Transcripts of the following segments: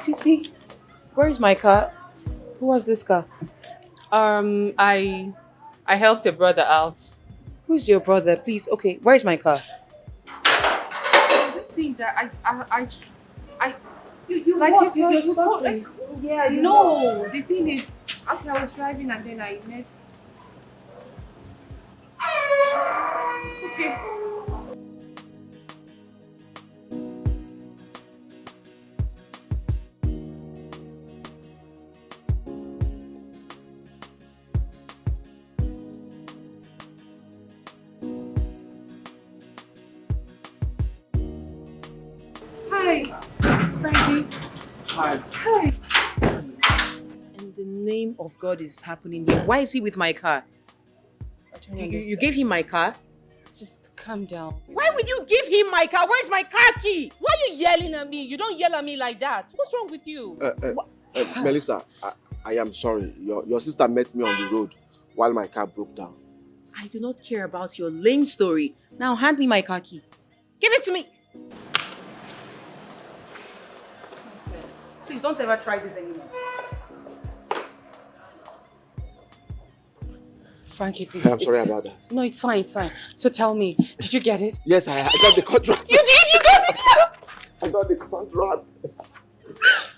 See. Where's my car? Who was this car? I helped a brother out. Who's your brother? Please, okay, where's my car? I'm just saying that I You like what? if you're You sorry. Yeah, No, the thing is, after I was driving and then I met. Okay. Hi, Frankie. Hi. Hi. In the name of God is happening here. Why is he with my car? You gave him my car? Just calm down. Why would you give him my car? Where's my car key? Why are you yelling at me? You don't yell at me like that. What's wrong with you? Melissa, I am sorry. Your sister met me on the road while my car broke down. I do not care about your lame story. Now hand me my car key. Give it to me. Nonsense. Please don't ever try this anymore. Frankie, please. I'm sorry about that. No, it's fine, it's fine. So tell me, did you get it? Yes, I got the contract. You did? You got it? I got the contract.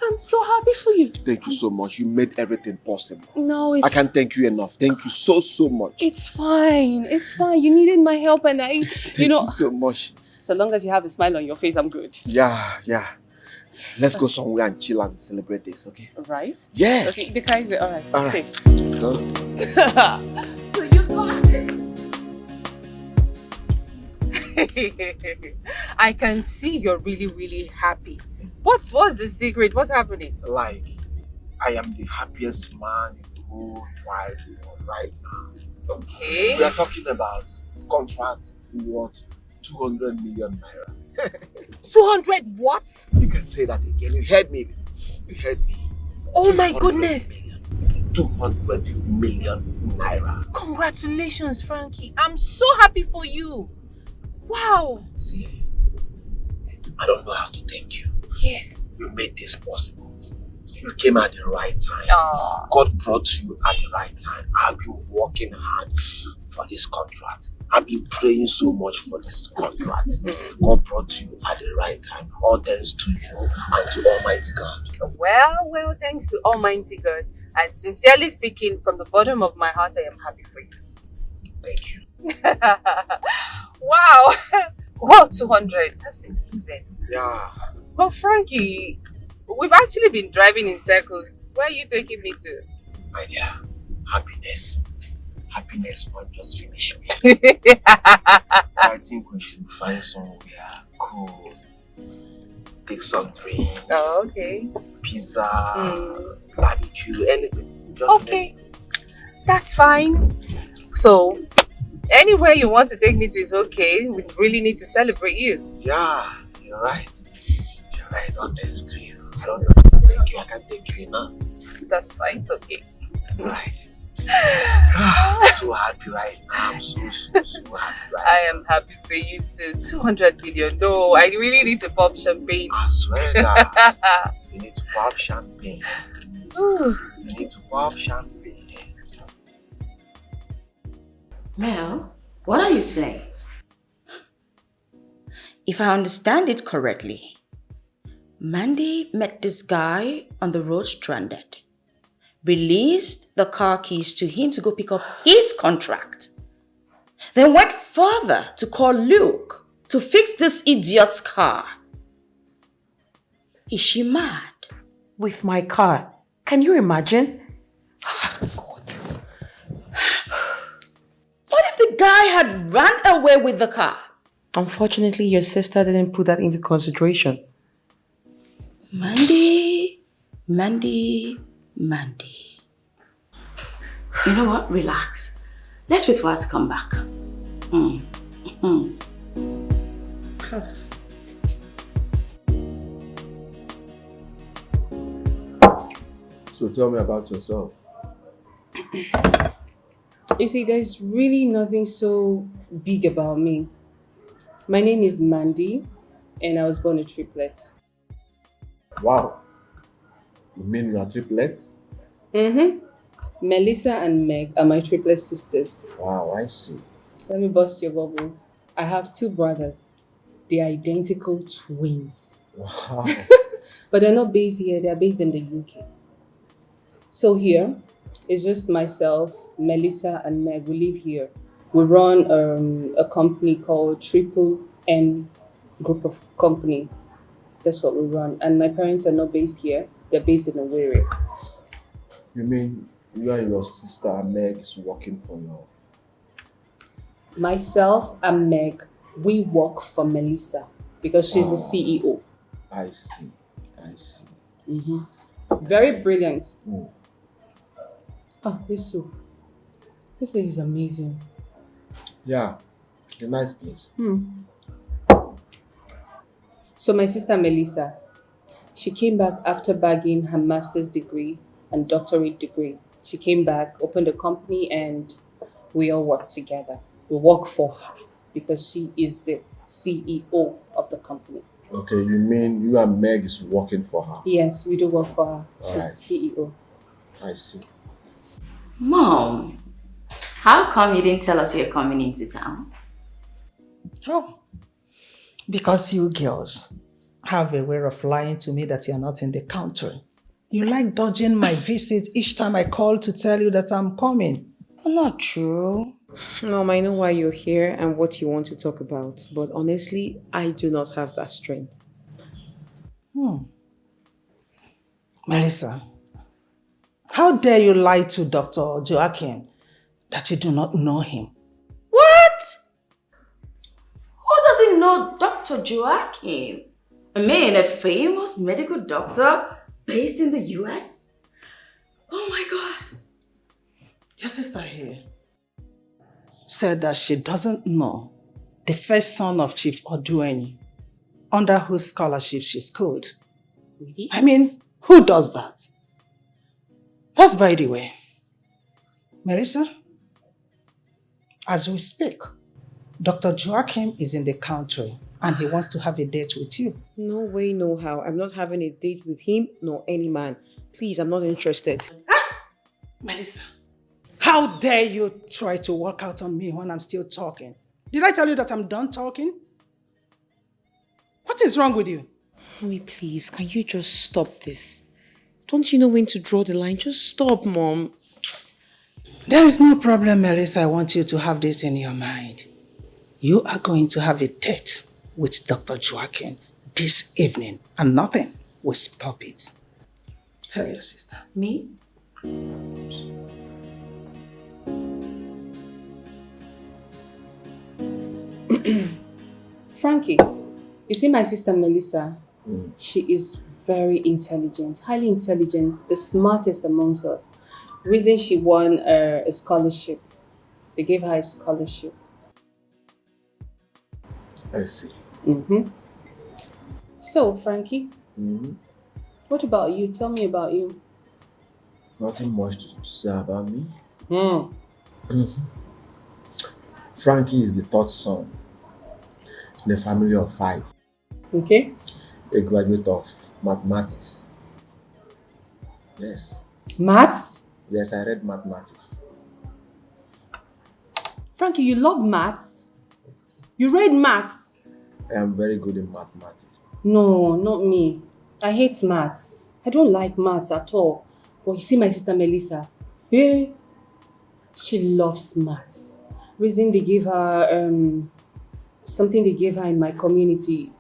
I'm so happy for you. Thank you so much. You made everything possible. No, it's... I can't thank you enough. Thank you so much. It's fine. It's fine. You needed my help and Thank you so much. So long as you have a smile on your face, I'm good. Yeah. Let's go somewhere and chill and celebrate this, okay? Right? Yes. Okay, the car is there. All right. All Okay. right. Let's go. So you got it. I can see you're really, really happy. What's the secret? What's happening? Like, I am the happiest man in the whole wide world right now. Okay. We are talking about contract worth 200 million naira. 200 what? You can say that again. You heard me. Oh my 200 goodness. million. 200 million naira. Congratulations, Frankie. I'm so happy for you. Wow. See, I don't know how to thank you. Yeah. You made this possible. You came at the right time. Aww. God brought you at the right time. I've been working hard for this contract. I've been praying so much for this contract. God brought you at the right time. All thanks to you and to Almighty God. Well, thanks to Almighty God. And sincerely speaking, from the bottom of my heart, I am happy for you. Thank you. Wow. Wow, 200. That's amazing. Yeah. But Frankie, we've actually been driving in circles. Where are you taking me to? My dear, happiness. Happiness won't just finish me. I think we should find somewhere cool. Take some drink. Oh, okay. Pizza, barbecue, anything. Just Okay. it. That's fine. So, anywhere you want to take me to is okay. We really need to celebrate you. Yeah, you're right. You're right. All thanks to you. So, thank you. I can't thank you enough. That's fine. It's okay. Right. I'm so happy right now. I'm so happy right I am happy for you too. 200 million. No, I really need to pop champagne. now. I swear that you need to pop champagne. Ooh. You need to pop champagne. Well, what are you saying? If I understand it correctly, Mandy met this guy on the road stranded, released the car keys to him to go pick up his contract, then went further to call Luke to fix this idiot's car. Is she mad? With my car. Can you imagine? What if the guy had run away with the car? Unfortunately, your sister didn't put that into consideration. Mandy. You know what? Relax. Let's wait for her to come back. So tell me about yourself. You see, there's really nothing so big about me. My name is Mandy, and I was born a triplet. Wow. You mean you are triplets? Mm-hmm. Melissa and Meg are my triplet sisters. Wow, I see. Let me bust your bubbles. I have two brothers. They're identical twins. Wow. But they're not based here, they're based in the UK. So here, it's just myself, Melissa, and Meg. We live here. We run a company called Triple N Group of Company. That's what we run. And my parents are not based here. They're based in Owerri. You mean you and your sister Meg is working for you? Myself and Meg, we work for Melissa because she's the CEO. I see. I see. Very brilliant. Mm. Oh, this soup. This place is amazing. Yeah, a nice place. So my sister Melissa, she came back after bagging her master's degree and doctorate degree. She came back, opened a company, and we all work together. We work for her because she is the CEO of the company. Okay, you mean you and Meg is working for her? Yes, we do work for her. She's Alright. the CEO. I see. Mom, how come you didn't tell us you're coming into town? Oh, because you girls have a way of lying to me that you're not in the country. You like dodging my visits each time I call to tell you that I'm coming. Not true. Mom, I know why you're here and what you want to talk about, but honestly, I do not have that strength. Melissa, how dare you lie to Dr. Joachim that you do not know him? What? Who doesn't know Dr. Joachim? I mean, a famous medical doctor based in the US? Oh my God. Your sister here said that she doesn't know the first son of Chief Odueni, under whose scholarship she schooled. Really? I mean, who does that? That's by the way. Marissa, as we speak, Dr. Joachim is in the country and he wants to have a date with you. No way, no how. I'm not having a date with him nor any man. Please, I'm not interested. Melissa, how dare you try to walk out on me when I'm still talking? Did I tell you that I'm done talking? What is wrong with you? Mommy, please, can you just stop this? Don't you know when to draw the line? Just stop, Mom. There is no problem, Melissa. I want you to have this in your mind. You are going to have a date with Dr. Joachim this evening and nothing will stop it. Tell your sister. Me? Frankie, you see my sister Melissa? She is very intelligent, highly intelligent, the smartest amongst us. Reason she won a scholarship. They gave her a scholarship. I see. So, Frankie, what about you? Tell me about you. Nothing much to say about me. Frankie is the third son in a family of 5. Okay. A graduate of mathematics. Yes. Maths? Yes, I read mathematics. Frankie, you love maths? You read maths? I am very good in mathematics. No, not me. I hate maths. I don't like maths at all. But you see my sister Melissa? Yeah. She loves maths. Reason they gave her something they gave her in my community.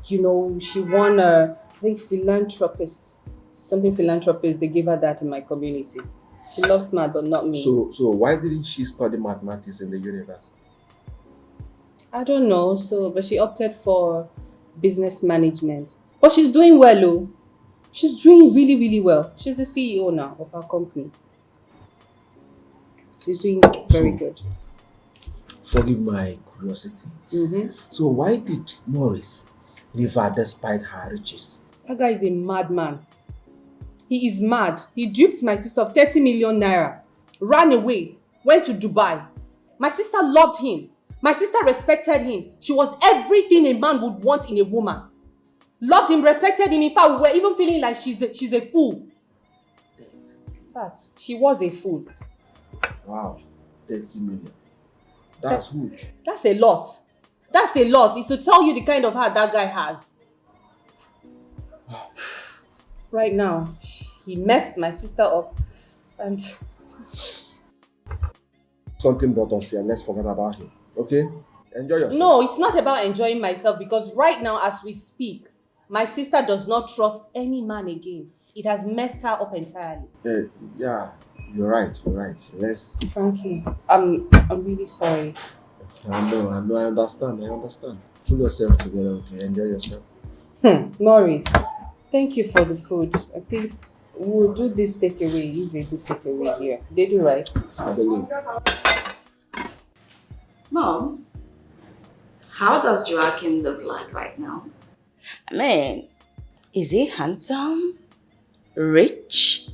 You know, she won I think philanthropist. Something philanthropist, they gave her that in my community. She loves math, but not me. So why didn't she study mathematics in the university? I don't know, but she opted for business management. But she's doing well, oh. She's doing really, really well. She's the CEO now of our company. She's doing very good. Forgive my curiosity. So why did Maurice leave her despite her riches? That guy is a madman. He is mad. He duped my sister of 30 million naira, ran away, went to Dubai. My sister loved him. My sister respected him. She was everything a man would want in a woman. Loved him, respected him. In fact, we were even feeling like she's a fool. fact, she was a fool. Wow, 30 million. That's huge. That's a lot. That's a lot. It's to tell you the kind of heart that guy has. Right now, he messed my sister up and... Something brought us here. Let's forget about him. Okay? Enjoy yourself. No, it's not about enjoying myself because right now as we speak, my sister does not trust any man again. It has messed her up entirely. Yeah, you're right. Let's... Frankie, I'm really sorry. I know, I understand. Pull yourself together, okay? Enjoy yourself. Maurice, thank you for the food. I think we'll do this takeaway if they do takeaway here. They do, right? I believe. Mom, how does Joachim look like right now? I mean, is he handsome? Rich?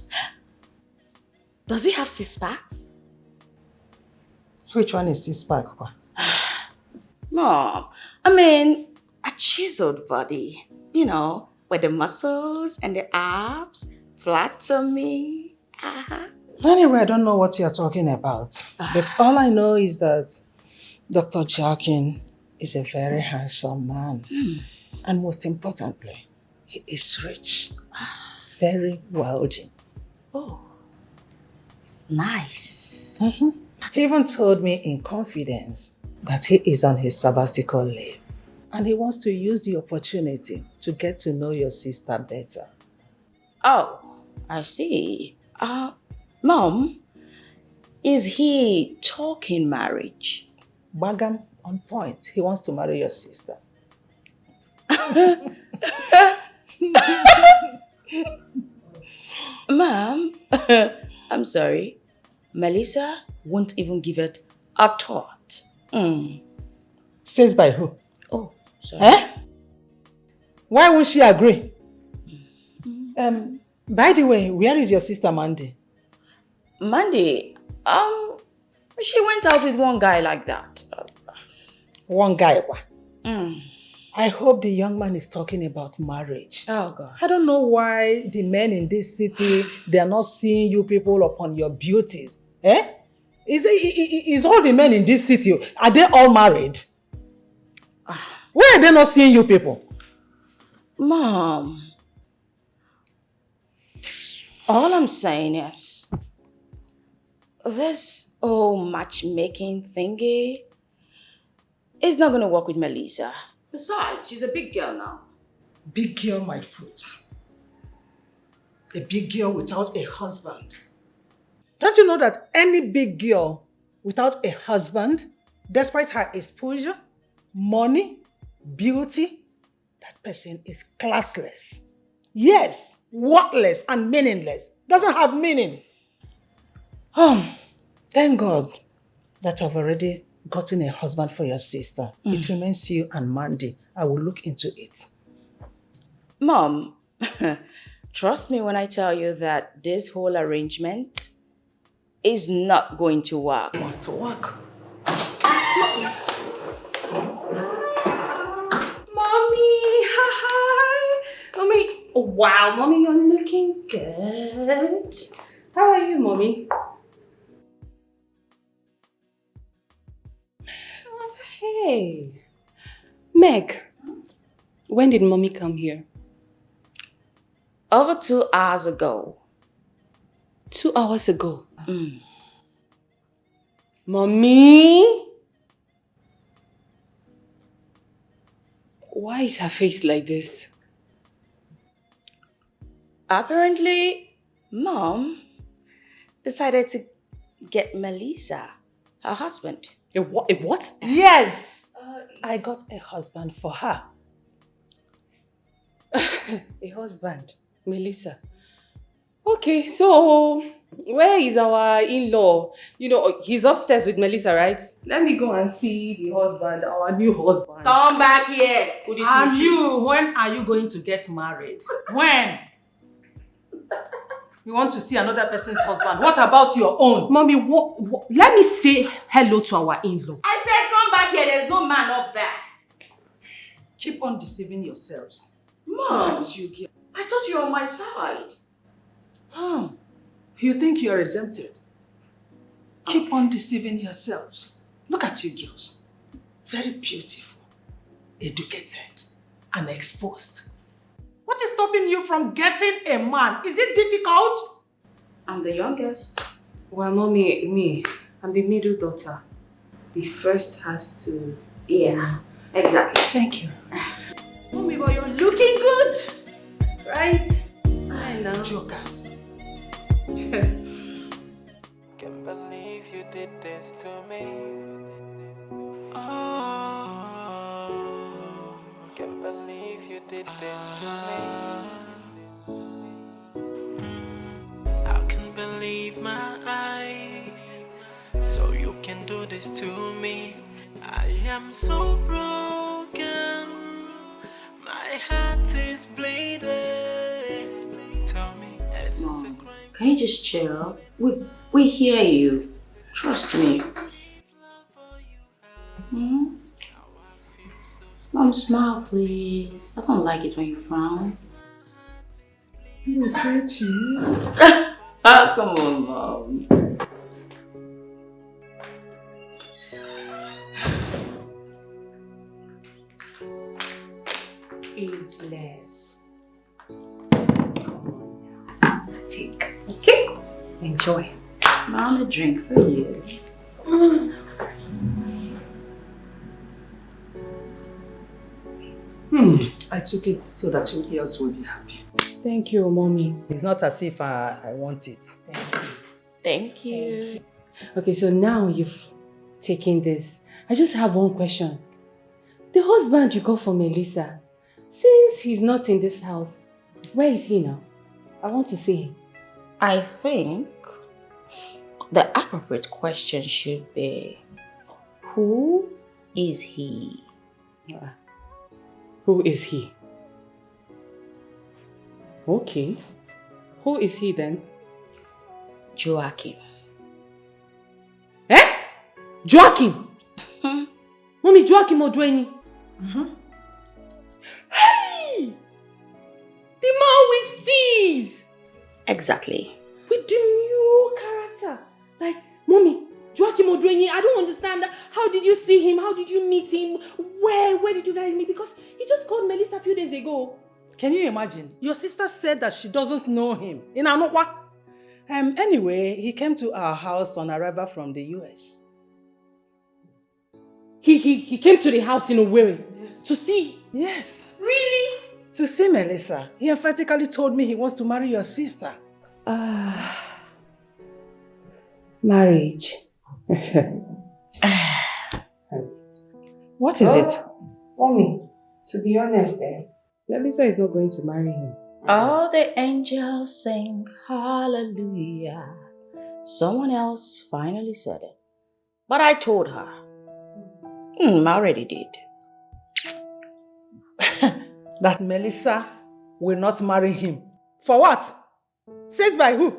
Does he have 6 packs? Which one is this pack? Mom, I mean, a chiseled body, you know, with the muscles and the abs, flat tummy. Anyway, I don't know what you're talking about. But all I know is that Dr. Joachim is a very handsome man. And most importantly, he is rich. Very wealthy. Oh, nice. He even told me in confidence that he is on his sabbatical leave. And he wants to use the opportunity to get to know your sister better. Oh, I see. Mom, is he talking marriage? Bagam on point. He wants to marry your sister. Mom, I'm sorry. Melissa won't even give it a thought. Says by who? Oh, sorry. Eh? Why won't she agree? By the way, where is your sister Mandy? Mandy, she went out with one guy like that. One guy. I hope the young man is talking about marriage. Oh, God. I don't know why the men in this city, they are not seeing you people upon your beauties. Eh? Is all the men in this city, are they all married? Why are they not seeing you people? Mom, all I'm saying is, this whole matchmaking thingy is not going to work with Melissa. Besides, she's a big girl now. Big girl, my foot. A big girl without a husband. Don't you know that any big girl without a husband, despite her exposure, money, beauty, that person is classless. Yes, worthless and meaningless. Doesn't have meaning. Thank God that I've already gotten a husband for your sister. It remains you and Mandy. I will look into it. Mom, trust me when I tell you that this whole arrangement is not going to work. It wants to work. Mommy, hi. Mommy, oh, wow, Mommy, you're looking good. How are you, Mommy? Hey, Meg, when did Mommy come here? Over 2 hours ago. 2 hours ago. Mommy? Why is her face like this? Apparently, Mom decided to get Melissa, her husband. A what? A what? Yes! I got a husband for her. A husband? Melissa. Okay, so where is our in-law? You know, he's upstairs with Melissa, right? Let me go and see the husband, our new husband. Come back here. And you, when are you going to get married? When? You want to see another person's husband. What about your own? Mommy, what? Let me say hello to our in-law. I said come back here. There's no man up there. Keep on deceiving yourselves. Mom, Look at you, girl. I thought you were on my side. You think you are exempted? Keep on deceiving yourselves. Look at you girls. Very beautiful, educated, and exposed. What is stopping you from getting a man? Is it difficult? I'm the youngest. Well, mommy, me, I'm the middle daughter. The first has to... Yeah, exactly. Thank you. Mommy, but you're looking good. Right? I know. Jokers. Can't believe you did this to me. Oh, can't believe you did this to me. I can't believe my eyes. So you can do this to me. I am so broken. My heart is bleeding. Tell me, is it a Mom, crime? can you just chill? We hear you. Trust me. Hmm? Mom, smile, please. I don't like it when you frown. You say cheese? Ah, come on, Mom. Ageless. Take. Okay? Enjoy. Mom, a drink for you. I took it so that you girls will be happy. Thank you, mommy. It's not as if I want it. Thank you. Okay, so now you've taken this. I just have one question. The husband you got for Melissa, since he's not in this house, where is he now? I want to see him. I think the appropriate question should be, who is he? Who is he? Okay. Who is he then? Joachim. Eh? Joachim? Mommy, Joachim Odweni. Hey! The man with C's! Exactly. With the new character. Like, Mommy, Joachim Odweni, I don't understand. How did you see him? How did you meet him? Where did you guys meet? Because he just called Melissa a few days ago. Can you imagine? Your sister said that she doesn't know him. In Anokwa. Anyway, he came to our house on arrival from the US. He came to the house in Owerri to see. Yes. Really? To see Melissa. He emphatically told me he wants to marry your sister. Marriage. What is it? Mommy, to be honest, Melissa is not going to marry him. All the angels sing hallelujah. Someone else finally said it. But I told her. I already did. That Melissa will not marry him. For what? Said by who?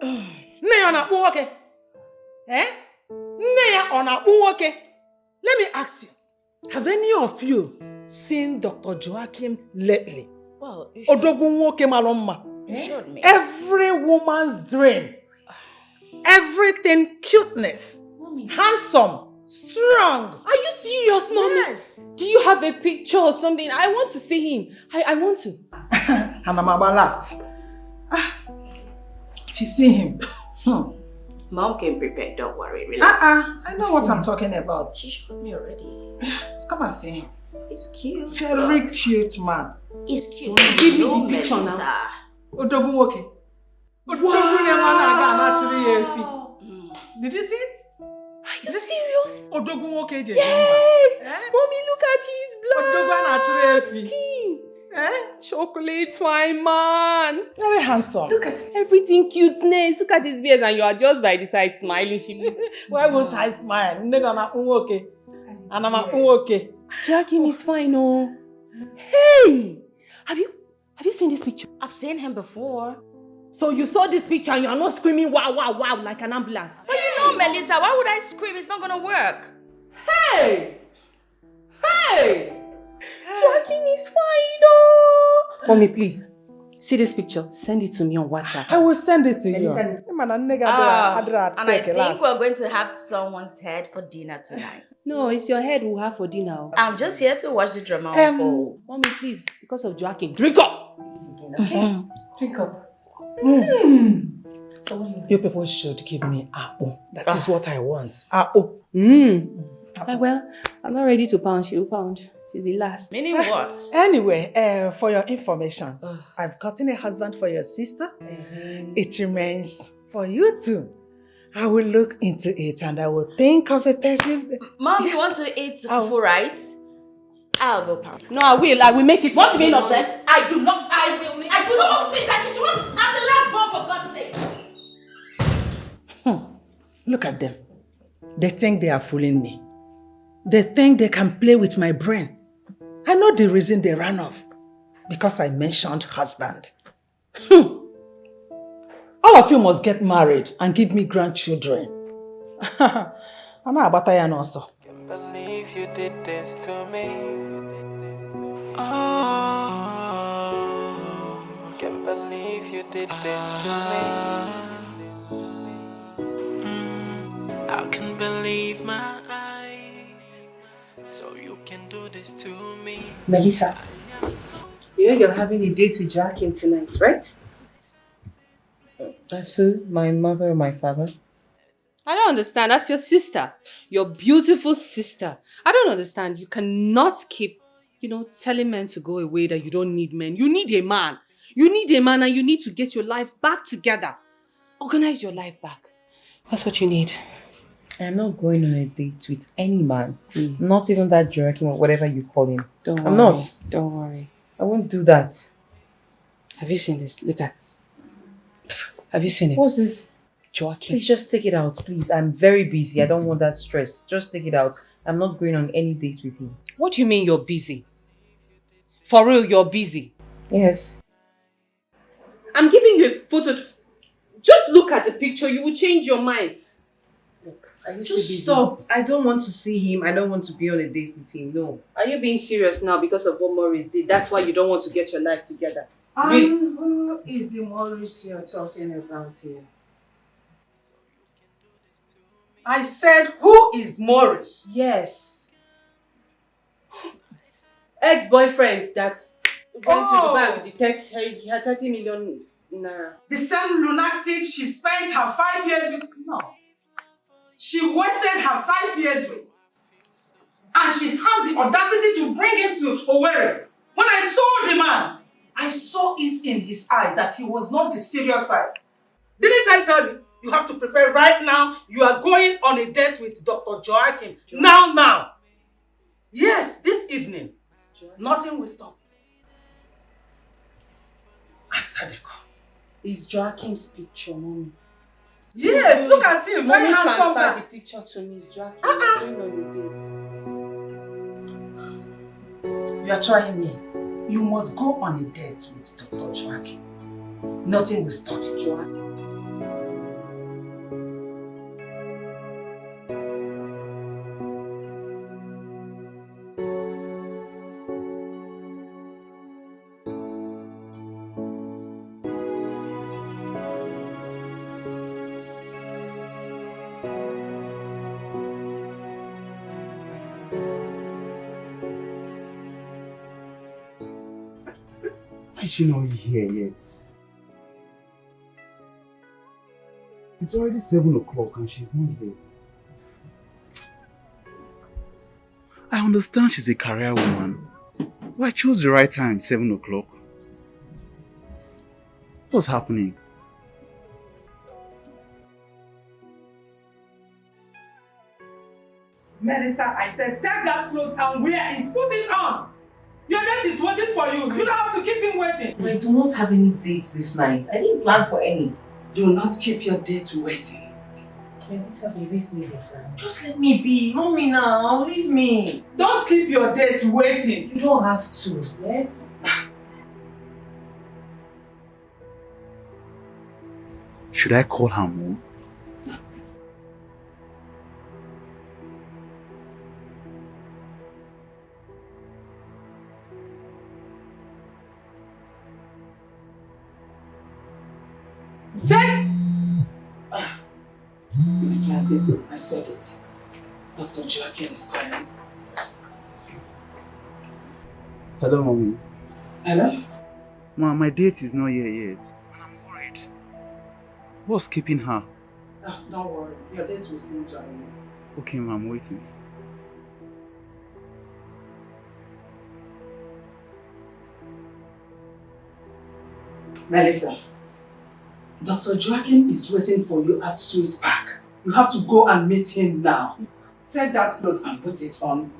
Neya na uwoke. Neya ona uwoke. Let me ask you. Have any of you seen Dr. Joachim lately? Well, you should, you showed me. Every woman's dream. Everything cuteness. Mommy. Handsome. Strong. Are you serious, Mommy? Yes. Do you have a picture or something? I want to see him. I want to. And I'm about last. If you see him. Mom came prepared, don't worry, relax. I know what I'm talking about. She showed me already. Let's come and see him. He's cute. Very cute man. He's cute. Give me No the picture Melissa. now. Odogun woke. Odogun Did you see it? Are you serious? Odogun woke. Yes! Mommy, look at his black Odogun skin. Chocolate fine man. Very handsome. Look at everything cuteness. Look at his beard and you are just by the side smiling. Why won't I smile? Nigga na unwoke. And I'm unwoke. Joachim is fine, oh. Hey! Have you seen this picture? I've seen him before. So you saw this picture and you are not screaming wow, wow, wow like an ambulance. But you know, Melissa, why would I scream? It's not gonna work. Hey! Hey! Joachim is fine, oh! Mommy, please. See this picture? Send it to me on WhatsApp. I will send it to you. Melissa, listen. And I think we're going to have someone's head for dinner tonight. No, it's your head we'll have for dinner. I'm just here to watch the drama unfold. Mommy, please, because of Joaquin, drink up! Okay? Drink up. So what do You people should give me apple. That is what I want. Apple. Well, I'm not ready to pound. She'll pound. She's the last. Meaning what? Anyway, for your information, I've gotten a husband for your sister. It remains for you two. I will look into it and I will think of a person. Mom, you want to eat fufu, right? I'll go pound. No, I will make it. What's the meaning of this? I do not want to sit in that kitchen. I'm the last born, for God's sake. Look at them. They think they are fooling me. They think they can play with my brain. I know the reason they ran off. Because I mentioned husband. All of you must get married and give me grandchildren. I'm not about to also. Can't believe you did this to me. Oh, can't believe you did this to me. I can't believe my eyes. So you can do this to me. Melissa, you know you're having a date with Joaquin tonight, right? That's who? My mother or my father? I don't understand. That's your sister. Your beautiful sister. I don't understand. You cannot keep, telling men to go away, that you don't need men. You need a man. You need a man and you need to get your life back together. Organize your life back. That's what you need. I'm not going on a date with any man. Not even that Joaquin or whatever you call him. I'm not. Don't worry. I won't do that. Have you seen this? Look at. Have you seen it? What's this? Joaquin. Please just take it out, please. I'm very busy. I don't want that stress. Just take it out. I'm not going on any date with him. What do you mean you're busy? For real, you're busy? Yes. I'm giving you a photo. Just look at the picture. You will change your mind. Look, are you Just stop. I don't want to see him. I don't want to be on a date with him. No. Are you being serious now because of what Maurice did? That's why you don't want to get your life together. Who is the Maurice you're talking about here? I said, who is Maurice? Yes. Ex-boyfriend that went to Dubai with the 30 million naira. The same lunatic she spent her 5 years with? No. She wasted her 5 years with. And she has the audacity to bring him to Owerri. When I saw the man, I saw it in his eyes that he was not the serious type. Didn't I tell you? You have to prepare right now. You are going on a date with Dr. Joaquin. Now. Yes, this evening. Nothing will stop. Answer the call. It's Joaquin's picture, Mommy. Yes, look at him. Very handsome transfer guy. the picture to me. It's Joaquin. Going on a date. You are trying me. You must go on a date with Dr. Joaquin. Nothing will stop it. Why is she not here yet? It's already 7 o'clock and she's not here. I understand she's a career woman. But I chose the right time, 7 o'clock. What's happening? Melissa, I said take that clothes and wear it. Put it on. Your date is waiting for you. You don't have to keep him waiting. I do not have any dates this night. I didn't plan for any. Do not keep your date waiting. Melissa, baby, is me Just let me be. Mommy now, leave me. Don't keep your date waiting. You don't have to, yeah? Should I call her mom? Take! It's my baby. I said it. Dr. Joaquin is calling. Hello, mommy. Hello? Ma, my date is not here yet. And I'm worried. What's keeping her? Oh, don't worry. Your date will soon join you. Okay, ma, I'm waiting. Melissa, Dr. Joaquin is waiting for you at Swiss Park. You have to go and meet him now. Take that clothes and put it on.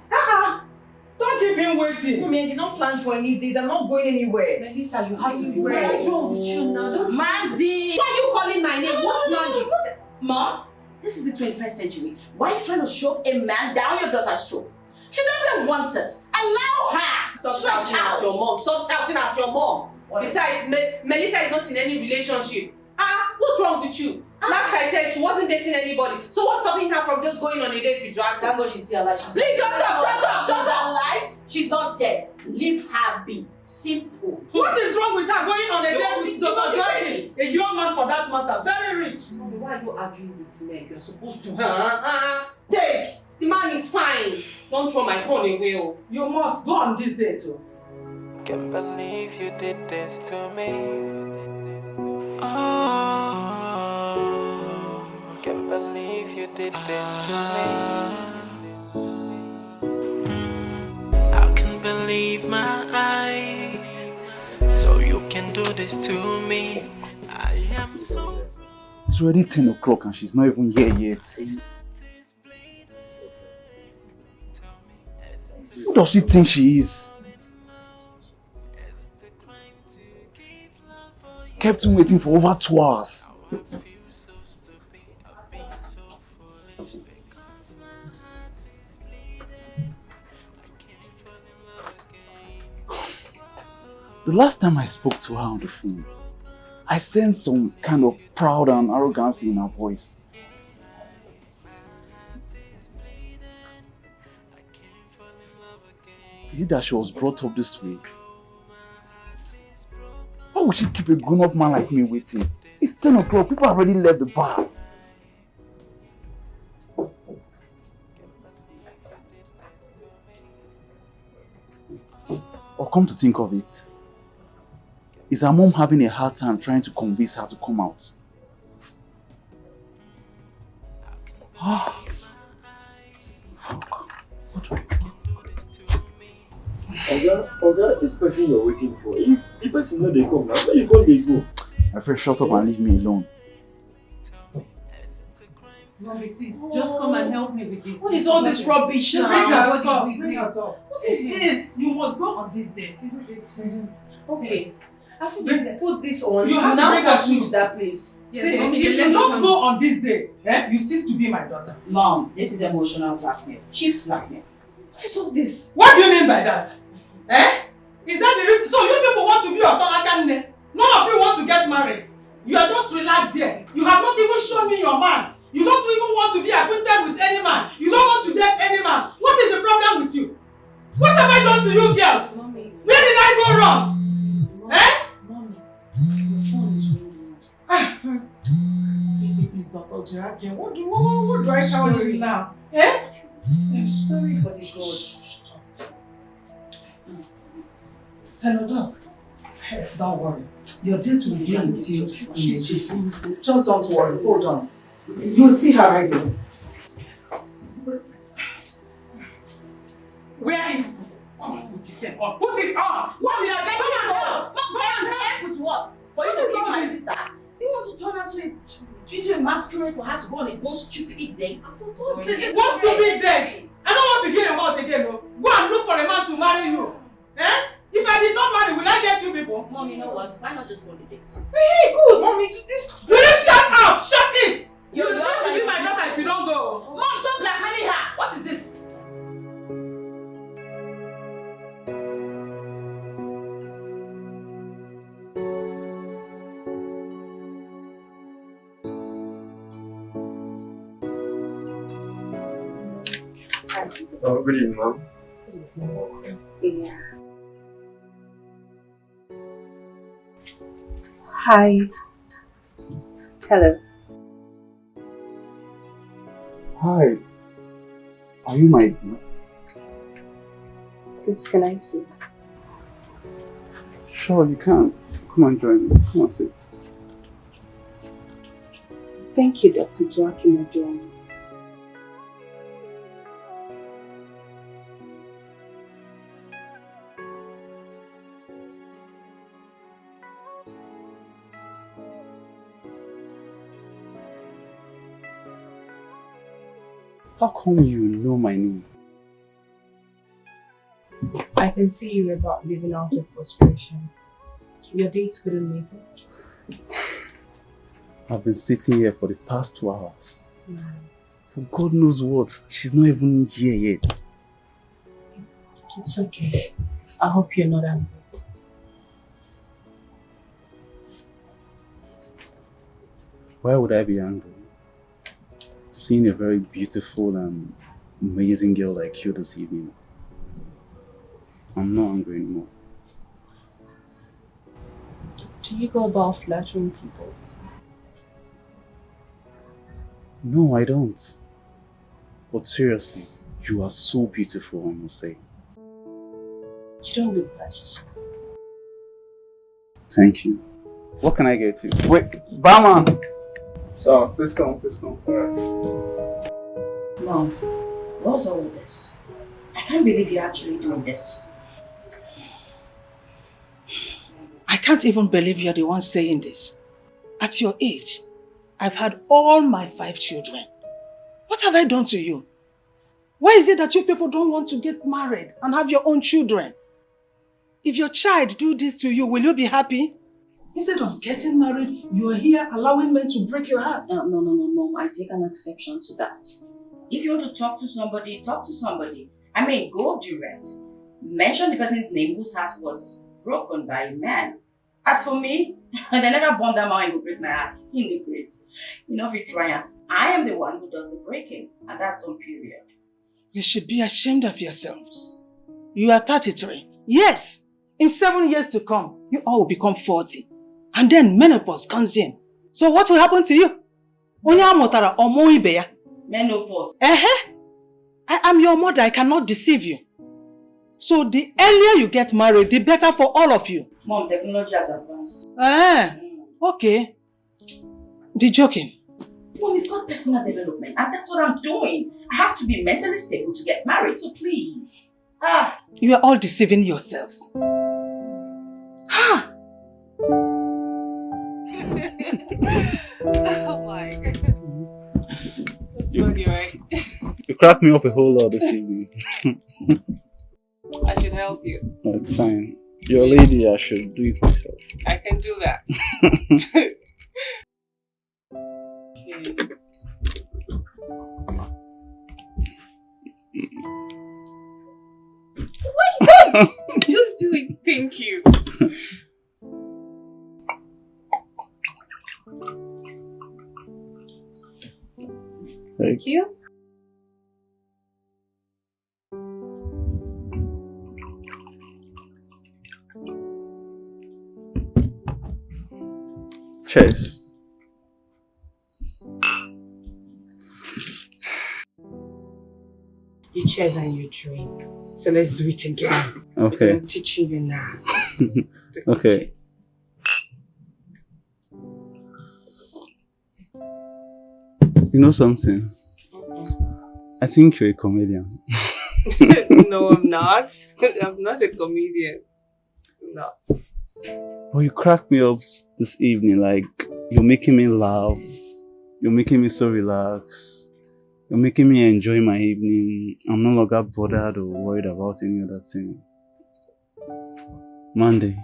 Don't keep him waiting. Mommy, I did not plan for any dates. I'm not going anywhere. Melissa, you have to be Where? What is wrong with you now? Just Mandy! Why are you calling my name? What's Mandy? Mom, this is the 21st century. Why are you trying to shove a man down your daughter's throat? She doesn't want it. Allow her. Stop She's a shouting at child. your mom. Stop shouting at your mom. Besides, Melissa is not in any relationship. What's wrong with you? Last I checked, she wasn't dating anybody. So what's stopping her from just going on a date with Joaquin? Thank God she's still alive. Please, shut up! She's alive. She's not dead. Leave her be. Simple. What is wrong with her going on a date with Dr. Joaquin? A young man for that matter, very rich. Mommy, why are you arguing with Meg? You're supposed to. Take! The man is fine. Don't throw my phone away. Oh. You must go on this date too. Can't believe you did this to me. Oh, can't believe you did this to me. I can't believe my eyes. So you can do this to me. I am so. It's already 10 o'clock and she's not even here yet. Who does she think she is? Kept him waiting for over 2 hours. The last time I spoke to her on the phone, I sensed some kind of pride and arrogance in her voice. Is it that she was brought up this way? Why would she keep a grown-up man like me waiting? It's 10 o'clock, people have already left the bar. Or come to think of it, is her mom having a hard time trying to convince her to come out? Fuck. What do I do? Oga, this person you're waiting for, if the person know they come, now where you go, they go. My friend, shut up and leave me alone. Mommy, please, just come and help me with this. What is all this rubbish Bring now? her top. Bring her top. What is this? You must go on this date. Okay. Yes. After you put this on, You have to now bring her pursue shoe. that place. See, Yes, Mommy, if let you me don't come. go on this date, you cease to be my daughter. Mom, this is emotional blackmail. Cheap blackmail. What is all this? What do you mean by that? Is that the reason? So you people want to be Otolakanne? None of you want to get married. You are just relaxed there. You have not even shown me your man. You don't even want to be acquainted with any man. You don't want to date any man. What is the problem with you? What have I done to you girls? Mommy. Where did I go wrong? Mommy, your phone is ringing. If it is Dr. Joaquin, what do I tell you now? I'm sorry for the God. Hello, Doc. Hey, don't worry. Your date will be with you in a jiffy. Just don't worry. Hold on. You'll see her right now. Where is? Come on, put this thing on. Put it on. What did I get Come you on, for? Mom, help with what? For you to kill my sister? You want to turn her into a masquerade for her to go on a most stupid date? What's this? What stupid date? I don't want to hear your mouth again. No. Go and look for a man to marry you. If I did not marry, will I get you people? Mom, you know what? Why not just go on the date? Hey, good, mommy. This. Will you shut up? Shut it! You You're have to be my daughter if you don't go. Mom, stop blackmailing her! What is this? Oh, good evening, ma'am. Yeah. Hi. Hello. Hi. Are you my date? Please, can I sit? Sure, you can. Come and join me. Come and sit. Thank you, Dr. Joaquin. How come you know my name? I can see you about living out of frustration. Your date couldn't make it. I've been sitting here for the past 2 hours. For God knows what. She's not even here yet. It's okay. I hope you're not angry. Why would I be angry? Seeing a very beautiful and amazing girl like you this evening. I'm not angry anymore. Do you go about flattering people? No, I don't. But seriously, you are so beautiful, I must say. You don't look bad yourself. Thank you. What can I get you? Wait, barman! So, please come. Mom, what's all this? I can't believe you're actually doing this. I can't even believe you're the one saying this. At your age, I've had all my 5 children. What have I done to you? Why is it that you people don't want to get married and have your own children? If your child do this to you, will you be happy? Instead of getting married, you are here allowing men to break your heart. No, Mom. I take an exception to that. If you want to talk to somebody, talk to somebody. I mean, go direct. Mention the person's name whose heart was broken by a man. As for me, they never born that man who break my heart in the grace. You know, if you try, I am the one who does the breaking, and that's on period. You should be ashamed of yourselves. You are 33. Yes, in 7 years to come, you all will become 40. And then menopause comes in. So what will happen to you? Menopause. I am your mother. I cannot deceive you. So the earlier you get married, the better for all of you. Mom, technology has advanced. Okay. Be joking. Mom, it's called personal development, and that's what I'm doing. I have to be mentally stable to get married, so please. You are all deceiving yourselves. Oh my God. That's funny, right? You cracked me up a whole lot this evening. I should help you. No, it's fine. You're a lady, I should do it myself. I can do that. Wait, just do it. Thank you. Thank you. Cheers. You cheers and you drink. So let's do it again. Okay. I'm teaching you now. Okay. Cheers. You know something? I think you're a comedian. No, I'm not. I'm not a comedian. No. But you cracked me up this evening, like you're making me laugh. You're making me so relaxed. You're making me enjoy my evening. I'm no longer bothered or worried about any other thing. Mandy,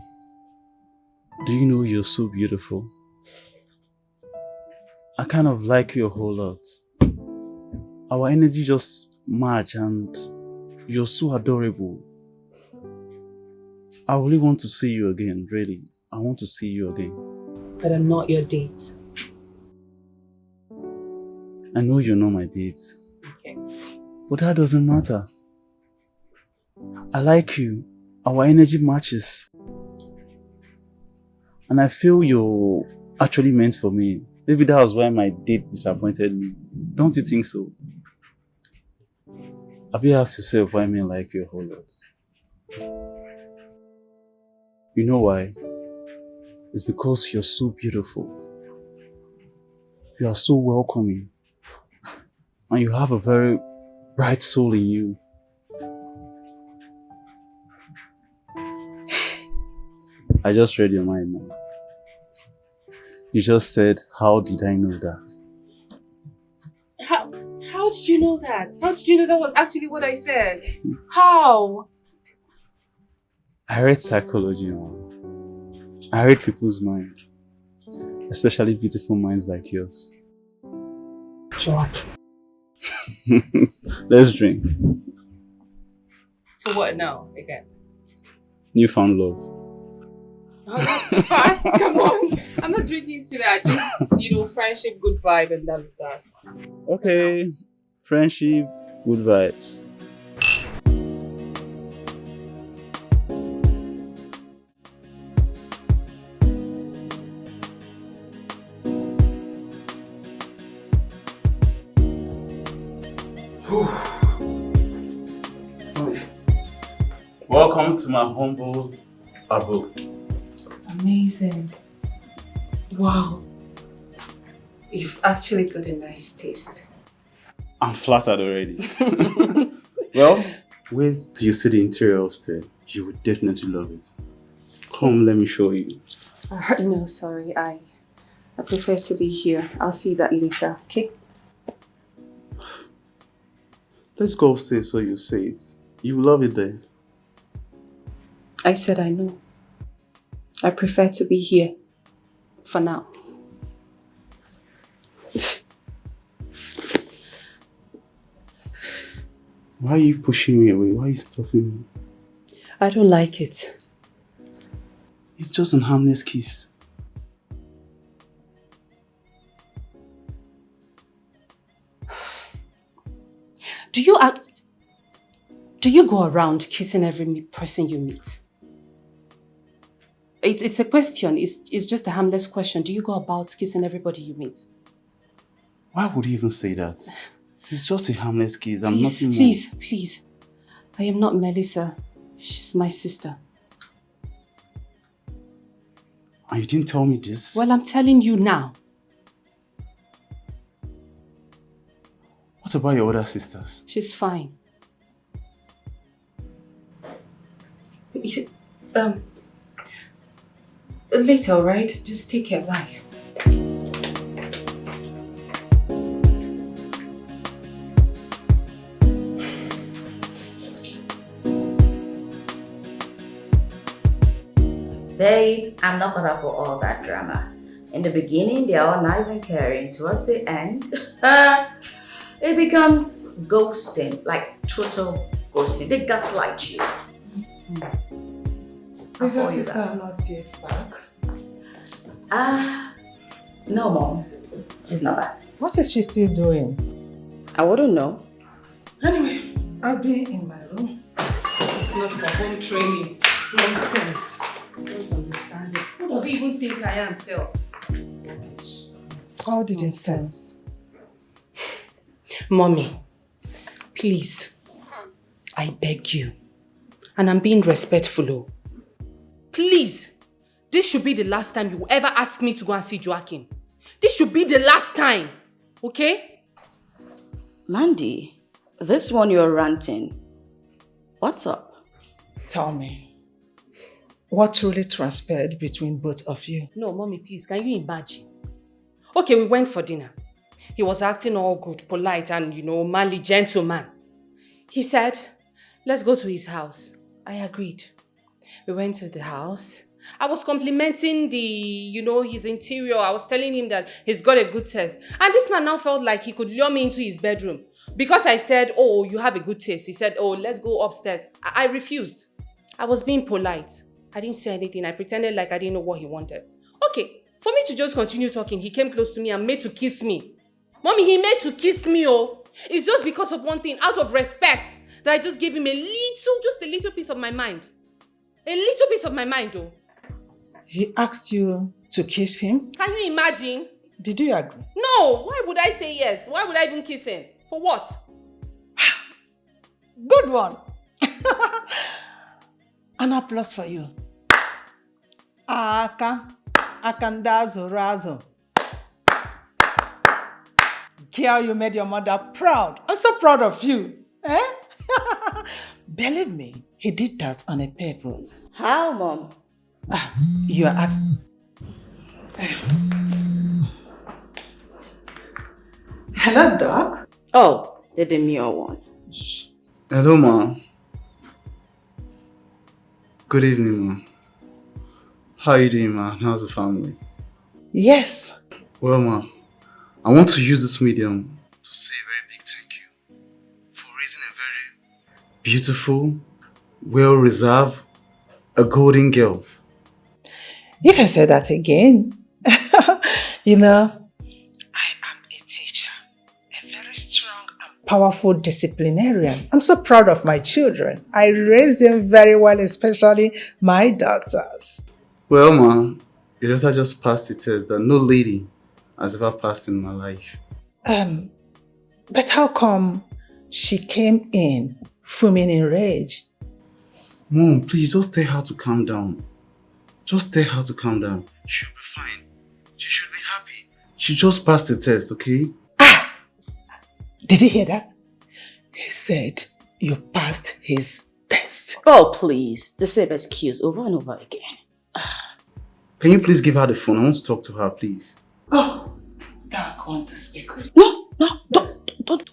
do you know you're so beautiful? I kind of like you a whole lot. Our energy just match and you're so adorable. I really want to see you again, really. I want to see you again. But I'm not your date. I know you're not my date. Okay. But that doesn't matter. I like you. Our energy matches. And I feel you're actually meant for me. Maybe that was why my date disappointed me. Don't you think so? Have you asked yourself why men like you a whole lot? You know why? It's because you're so beautiful. You are so welcoming. And you have a very bright soul in you. I just read your mind now. You just said, how did I know that? How did you know that? How did you know that was actually what I said? How? I read psychology now. I read people's mind. Especially beautiful minds like yours. George. Let's drink. So what now, again? You found love. Oh, that's too fast. Come on. I'm not drinking to that. Just, friendship, good vibe, and that. Okay. Friendship, good vibes. Welcome to my humble abode. Amazing. Wow. You've actually got a nice taste. I'm flattered already. Well, wait till you see the interior upstairs. You would definitely love it. Come, let me show you. No, sorry. I prefer to be here. I'll see that later, okay? Let's go upstairs so you see it. You will love it there. I said I know. I prefer to be here. For now. Why are you pushing me away? Why are you stopping me? I don't like it. It's just an harmless kiss. Do you go around kissing every person you meet? It's a question. It's just a harmless question. Do you go about kissing everybody you meet? Why would you even say that? It's just a harmless kiss. I'm Please, nothing more. please. I am not Melissa. She's my sister. And you didn't tell me this? Well, I'm telling you now. What about your other sisters? She's fine. Later, alright? Just take care. Bye. Babe, I'm not gonna for all that drama. In the beginning, they're all nice and caring. Towards the end, it becomes ghosting, like total ghosting. They gaslight you. Is your sister not yet back? No, Mom. It's not bad. What is she still doing? I wouldn't know. Anyway, I'll be in my room. Not for home training. Nonsense. I don't understand it. Who does he even think I am, self? How did it sense? Mommy, please, I beg you, and I'm being respectful. Oh. Please, this should be the last time you will ever ask me to go and see Joaquin. This should be the last time, okay? Mandy, this one you're ranting. What's up? Tell me, what truly transpired between both of you? No, Mommy, please, can you imagine? Okay, we went for dinner. He was acting all good, polite, and, manly gentleman. He said, let's go to his house. I agreed. We went to the house. I was complimenting his interior. I was telling him that he's got a good taste. And this man now felt like he could lure me into his bedroom. Because I said, oh, you have a good taste. He said, oh, let's go upstairs. I refused. I was being polite. I didn't say anything. I pretended like I didn't know what he wanted. Okay, for me to just continue talking, he came close to me and made to kiss me. Mommy, he made to kiss me, oh. It's just because of one thing, out of respect, that I just gave him just a little piece of my mind. A little piece of my mind, oh. He asked you to kiss him? Can you imagine? Did you agree? No, why would I say yes? Why would I even kiss him? For what? Good one. An applause for you. Akandazo razo. Girl, you made your mother proud. I'm so proud of you. Eh? Believe me, he did that on a purpose. How, Mom? You are asking. Hello, Doc. Oh, the demure one. Hello, Ma. Good evening, Ma. How are you doing, Ma? How's the family? Yes. Well, Ma, I want to use this medium to say a very big thank you for raising a very beautiful, well-reserved, a golden girl. You can say that again. You know, I am a teacher, a very strong and powerful disciplinarian. I'm so proud of my children. I raised them very well, especially my daughters. Well, Ma, your daughter just passed the test that no lady has ever passed in my life. But how come she came in fuming in rage? Mom, please just tell her to calm down. Just tell her to calm down. She'll be fine. She should be happy. She just passed the test, okay? Did you hear that? He said you passed his test. Oh, please. The same excuse over and over again. Can you please give her the phone? I want to talk to her, please. Oh, don't want to speak with No, don't do it.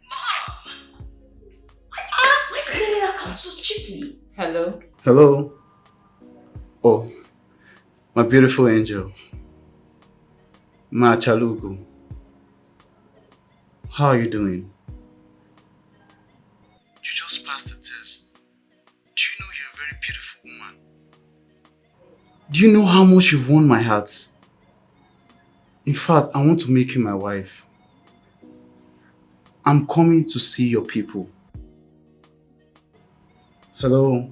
Mom! Why are you saying that out so cheaply? Hello? Hello? Oh, my beautiful angel. Ma Chalugo. How are you doing? You just passed the test. Do you know you're a very beautiful woman? Do you know how much you've won my heart? In fact, I want to make you my wife. I'm coming to see your people. Hello?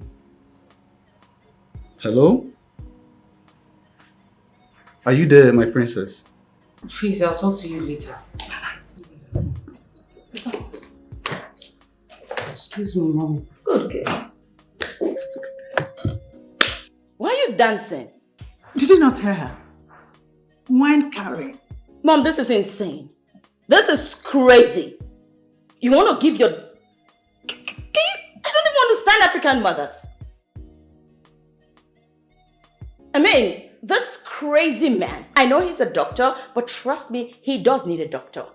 Hello? Are you there, my princess? Please, I'll talk to you later. Excuse me, Mom. Good girl. Why are you dancing? Did you not hear her? Wine carrying. Mom, this is insane. This is crazy. You want to give your... I don't even understand African mothers. I mean, this crazy man, I know he's a doctor, but trust me, he does need a doctor.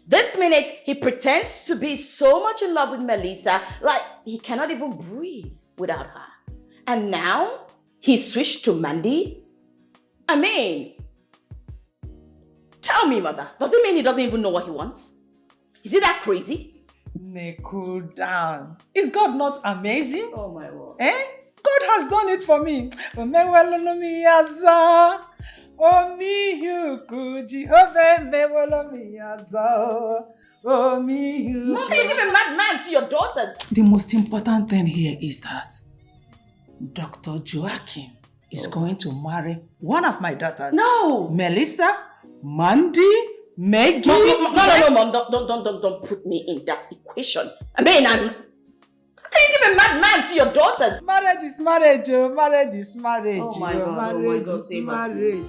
This minute, he pretends to be so much in love with Melissa, like he cannot even breathe without her. And now, he switched to Mandy? I mean, tell me, mother, does it mean he doesn't even know what he wants? Is he that crazy? May cool down. Is God not amazing? Oh my word. Eh? God has done it for me. Oh, me, you could Jehovah, oh, me, you. Mom, you're giving madman to your daughters. The most important thing here is that Dr. Joachim is going to marry one of my daughters. No. Melissa, Mandy, Maggie. No, Mom, don't put me in that equation. I mean, how can you give a madman to your daughters? Marriage is marriage, oh. Marriage is marriage. Oh my God, marriage is is marriage.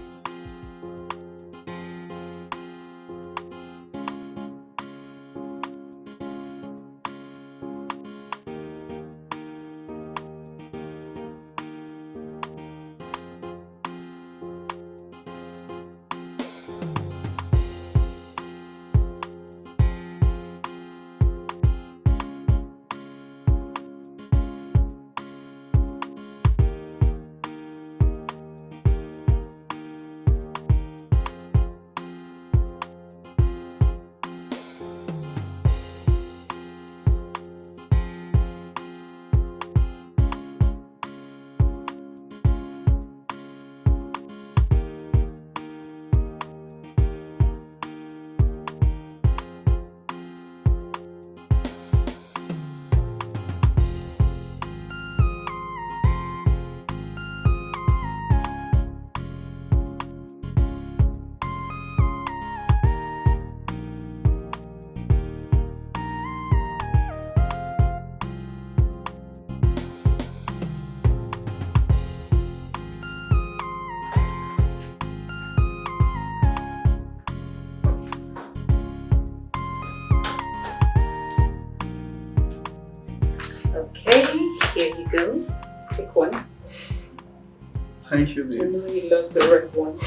Thank you, I babe. know you lost the right one.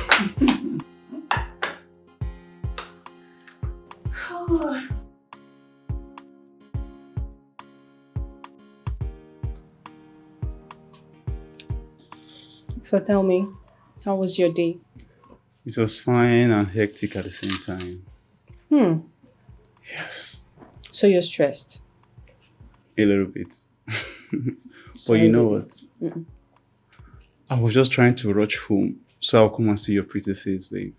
So tell me, how was your day? It was fine and hectic at the same time. Yes. So you're stressed? A little bit. But Sorry, you know baby. what? I was just trying to rush home so I'll come and see your pretty face, babe.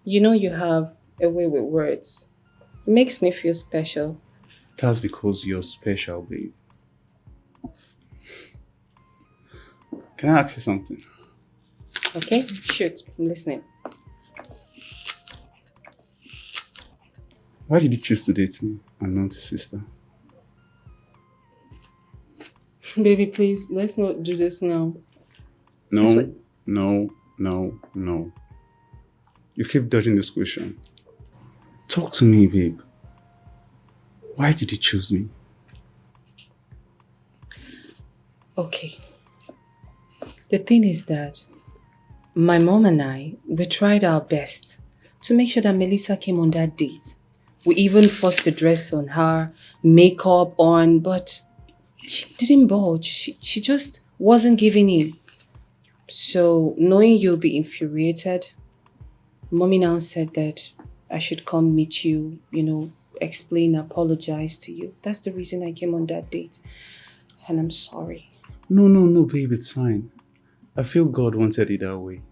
You know you have a way with words. It makes me feel special. That's because you're special, babe. Can I ask you something? Okay? Shoot, I'm listening. Why did you choose to date me and not your sister? Baby, please, let's not do this now. No, no, no, no. You keep dodging this question. Talk to me, babe. Why did you choose me? Okay. The thing is that my mom and I, we tried our best to make sure that Melissa came on that date. We even forced the dress on her, makeup on, but she didn't budge. She just wasn't giving in. So knowing you'll be infuriated, Mommy now said that I should come meet you, explain, apologize to you. That's the reason I came on that date. And I'm sorry. No, babe, it's fine. I feel God wanted it that way.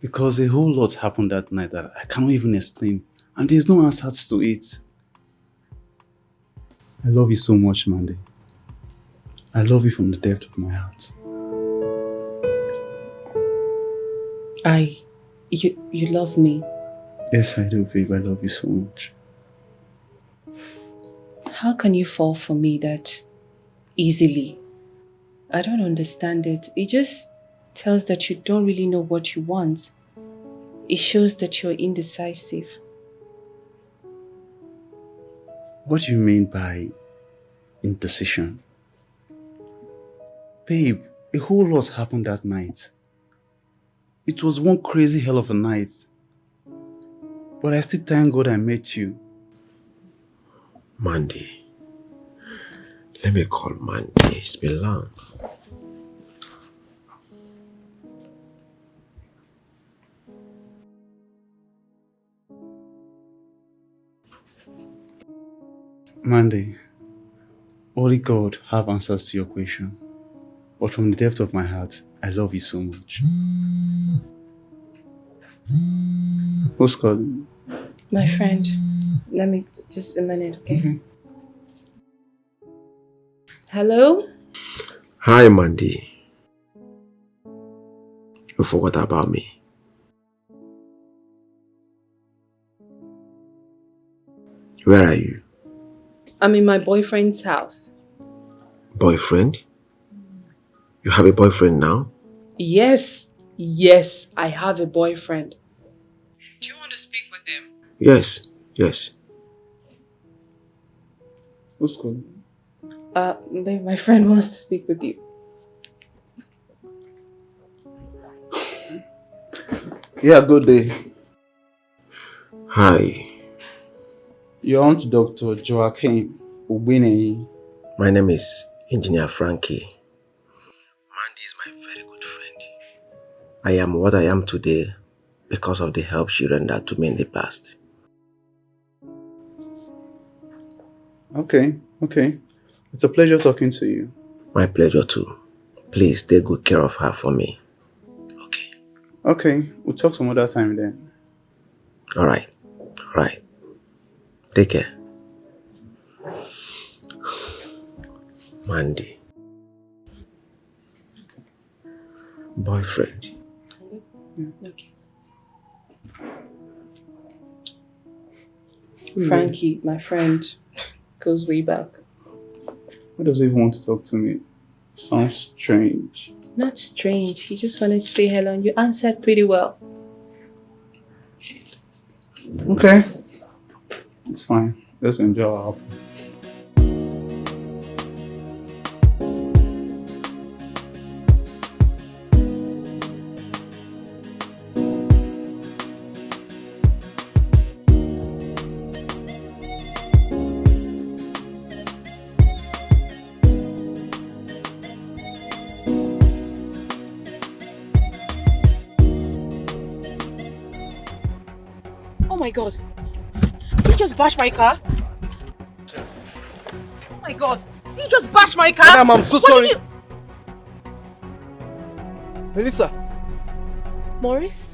Because a whole lot happened that night that I cannot even explain. And there's no answers to it. I love you so much, Mandy. I love you from the depth of my heart. You love me. Yes, I do, babe. I love you so much. How can you fall for me that easily? I don't understand it. It just tells that you don't really know what you want. It shows that you're indecisive. What do you mean by indecision? Babe, a whole lot happened that night. It was one crazy hell of a night. But I still thank God I met you. Mandy. Let me call Mandy. It's been long. Mandy, only God have answers to your question. But from the depth of my heart, I love you so much. Who's calling? My friend. Let me just a minute, okay? Hello? Hi, Mandy. You forgot about me. Where are you? I'm in my boyfriend's house. Boyfriend? You have a boyfriend now? Yes, I have a boyfriend. Do you want to speak with him? Yes. Who's calling? Babe, my friend wants to speak with you. Yeah, good day. Hi. Your aunt Dr. Joaquin Ubine. My name is Engineer Frankie. Mandy is my very good friend. I am what I am today because of the help she rendered to me in the past. Okay. It's a pleasure talking to you. My pleasure too. Please take good care of her for me. Okay, we'll talk some other time then. Alright. Take care. Mandy. Boyfriend. Okay. Frankie, my friend, goes way back. Why does he even want to talk to me? Sounds strange. Not strange. He just wanted to say hello and you answered pretty well. Okay. It's fine. Let's enjoy our my God. He just bashed my car. Oh my God. He just bashed my car. Madam, I'm so sorry. Melissa. Maurice?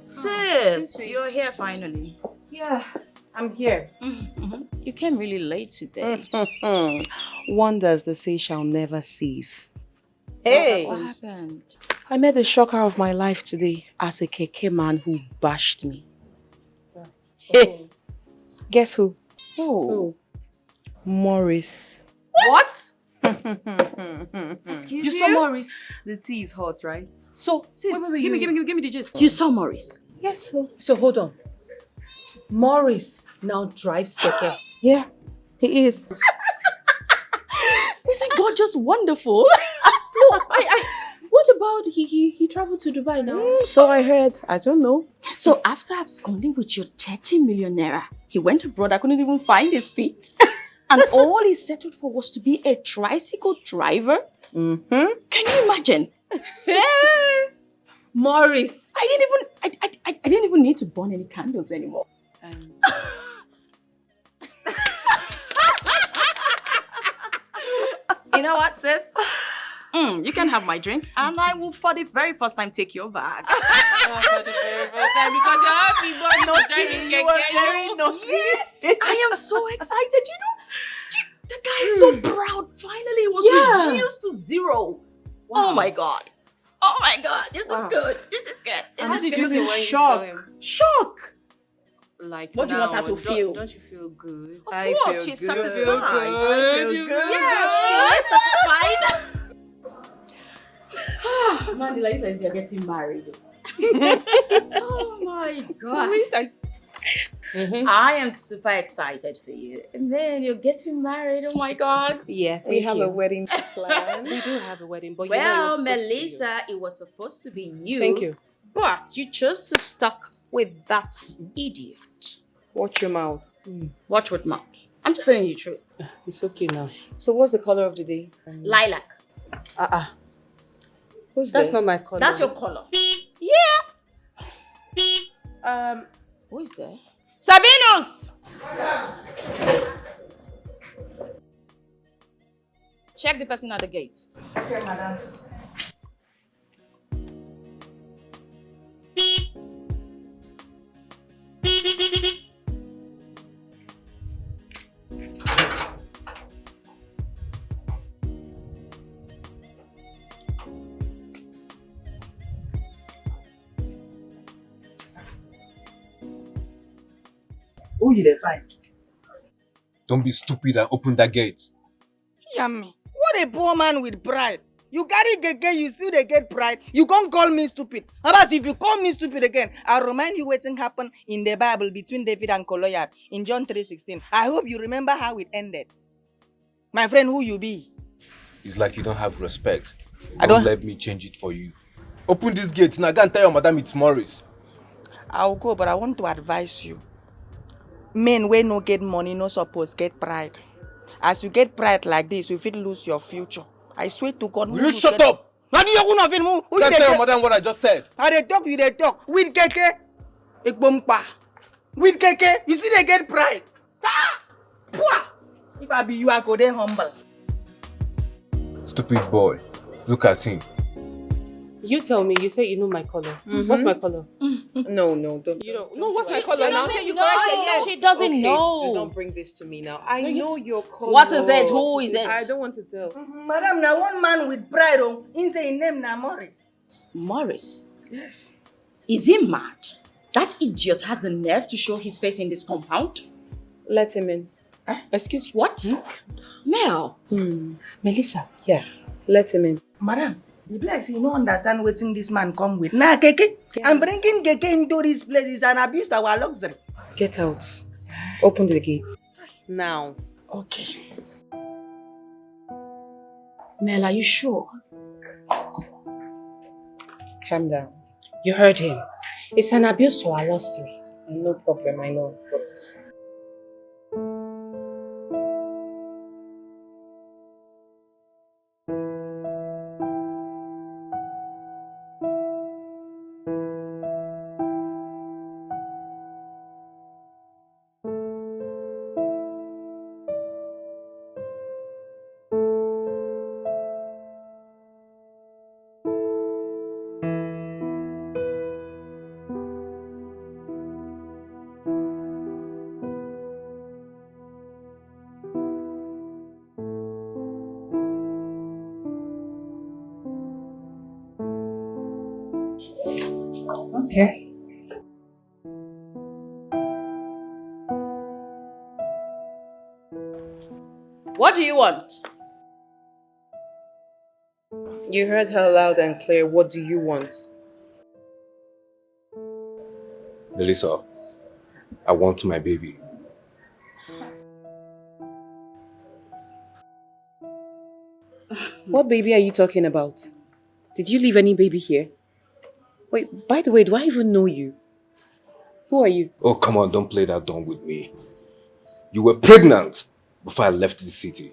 Sis, you're here finally. Yeah, I'm here. You came really late today. Wonders they say shall never cease. What happened? I met the shocker of my life today as a keke man who bashed me. Hey, guess who? Who? Maurice. What? Excuse You saw Maurice? The tea is hot, right? So, sis, Give me the gist. you saw Maurice? Yes, sir. So hold on. Maurice now drives keke. Yeah, he is. Isn't God just wonderful? What about he traveled to Dubai now? So I heard. I don't know. So after absconding with your 30 millionaire, he went abroad. I couldn't even find his feet. And all he settled for was to be a tricycle driver. Can you imagine? Maurice. I didn't even need to burn any candles anymore. You know what, sis? You can have my drink, and I will, for the very first time, take your bag. For the very first time, because you're happy, but not driving keke. Yes, I am so excited. You know, the guy is so proud. Finally, it was reduced to 0. Oh my God. Oh my God. This is good. This is good. How did you you feel feel when you shock? saw him? Shock. Like What do you want her now, to feel? Don't you feel good? Of course, she's satisfied. Good. Yes, she is satisfied. Mandy, like says you're getting married. Oh my God. I am super excited for you. And then you're getting married. Oh my God. Yeah, We have a wedding plan. We do have a wedding, but Well, you know it was supposed to be you. Melissa, it was supposed to be you. Thank you. But you chose to stuck with that idiot. Watch your mouth. Watch with mouth. I'm just telling you the truth. It's okay now. So what's the color of the day? Lilac. Who's That's there? not my color. That's your color. Who is there? Sabinus! Check the person at the gate. Okay, madam. Who you dey find? Don't be stupid and open that gate. Yummy. What a poor man with pride. You carry keke, you still dey get pride. You can't call me stupid. About if you call me stupid again, I'll remind you wetin happened in the Bible between David and Goliath in John 3:16. I hope you remember how it ended. My friend, who you be? It's like you don't have respect. I don't- Let me change it for you. Open this gate. Now go and tell your madam it's Maurice. I'll go, but I want to advise you. Men wey no get money no suppose get pride. As you get pride like this, you fit lose your future. I swear to God. Will you shut up? Now do you want to who Can't dey tell your talk? madam what I just said. How they talk, you they talk. With keke, ekbompa. With keke, you see they get pride. Ah! Pwah! If I be you, I go there humble. Stupid boy. Look at him. You tell me. You say you know my color. What's my color? No, don't. You don't. No, what's my color now? Say you know. correct it, yes. She doesn't Okay, know. Don't bring this to me now. I know your color. What is it? Who is it? I don't want to tell. Madam, now one man with pride, in say his name na Maurice. Morris. Yes. Is he mad? That idiot has the nerve to show his face in this compound? Let him in. Excuse you. What? Mel. Melissa. Yeah. Let him in. Madam, the place you don't understand what this man come with. Nah, Keke. I'm bringing Keke into this place is an abuse to our luxury. Get out. Open the gate. Now. Okay. Mel, are you sure? Calm down. You heard him. It's an abuse to our luxury. No problem, I know. But Okay. What do you want? you heard her loud and clear. What do you want? Melissa, I want my baby. What baby are you talking about? Did you leave any baby here? Wait, by the way, do I even know you? Who are you? Oh, come on, don't play that dumb with me. You were pregnant before I left the city.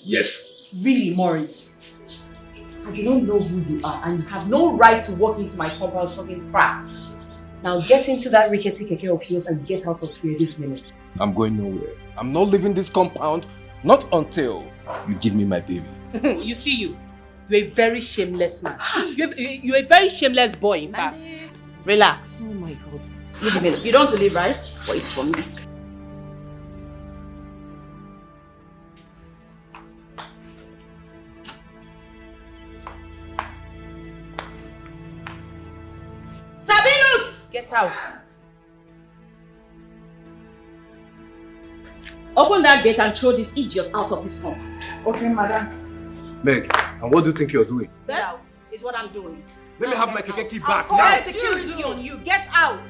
Yes. Really, Maurice? I do not know who you are and you have no right to walk into my compound talking crap. Now get into that rickety keke of yours and get out of here this minute. I'm going nowhere. I'm not leaving this compound, not until you give me my baby. You see you. You're a very shameless man. You're a very shameless boy, in fact. Relax. Oh my God. Leave him alone. You don't want to leave, right? Wait for me. Sabinus! Get out. Open that gate and throw this idiot out of this home. Okay, madam. Meg, and what do you think you're doing? This is what I'm doing. Let me have my keke key back Call now. the security on you. Get out.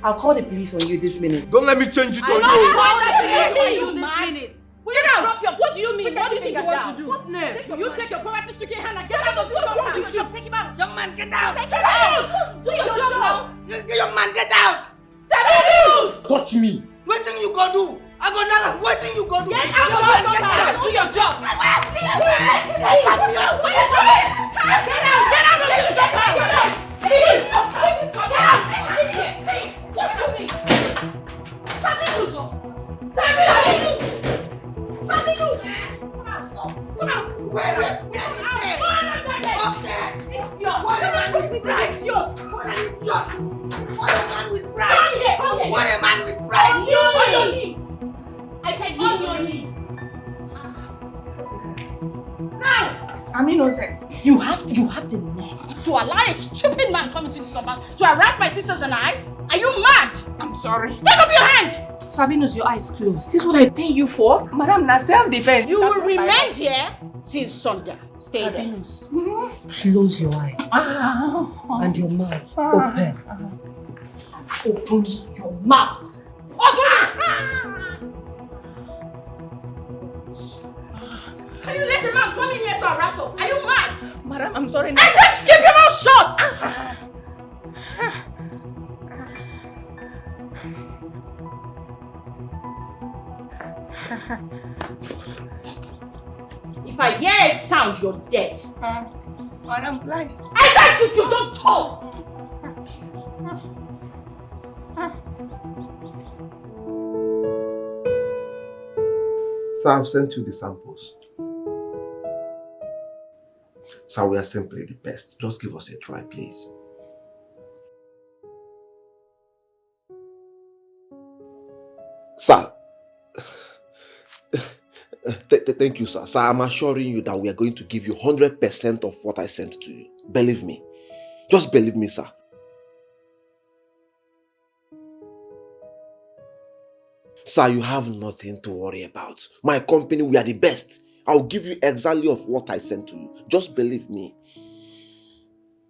I'll call the police on you this minute. Don't let me change it on you. Call the police on you this minute. Get out! What do you mean? What do you think you want to do? What nerve? You take your poverty-stricken hand and get out of this compound. Take him out. Young man, get out! Take him out! Do your job now. Young man, get out! Sabinus! Touch me. What thing you go do? I go now. What thing you go do? Get out of Young man, this get out! compound. Do your job. Get out! Get out of this compound. Please! Get out! Please! What do you mean? Sabinus! Sabinus! Sabinus! Come out! Where? What a man with pride! I said leave your knees. Now! I'm innocent. You have the nerve to allow a stupid man come into this compound to harass my sisters and I? Are you mad? I'm sorry. Take up your hand! Sabinus, your eyes closed. This is what I pay you for? Madam, na self-defense. You will remain here till sundown. Stay Sabinus, close your eyes and your mouth open. Open your mouth. Can you let a man come in here to harass us? Are you mad? Madam, I'm sorry. I said keep your mouth shut! If I hear a sound, you're dead. Madam, please. I said you don't talk! Sir, I've sent you the samples. Sir, we are simply the best. Just give us a try, please. Sir, thank you, sir. Sir, I'm assuring you that we are going to give you 100% of what I sent to you. Believe me. Just believe me, sir. Sir, you have nothing to worry about. My company, we are the best. I'll give you exactly of what I sent to you. Just believe me.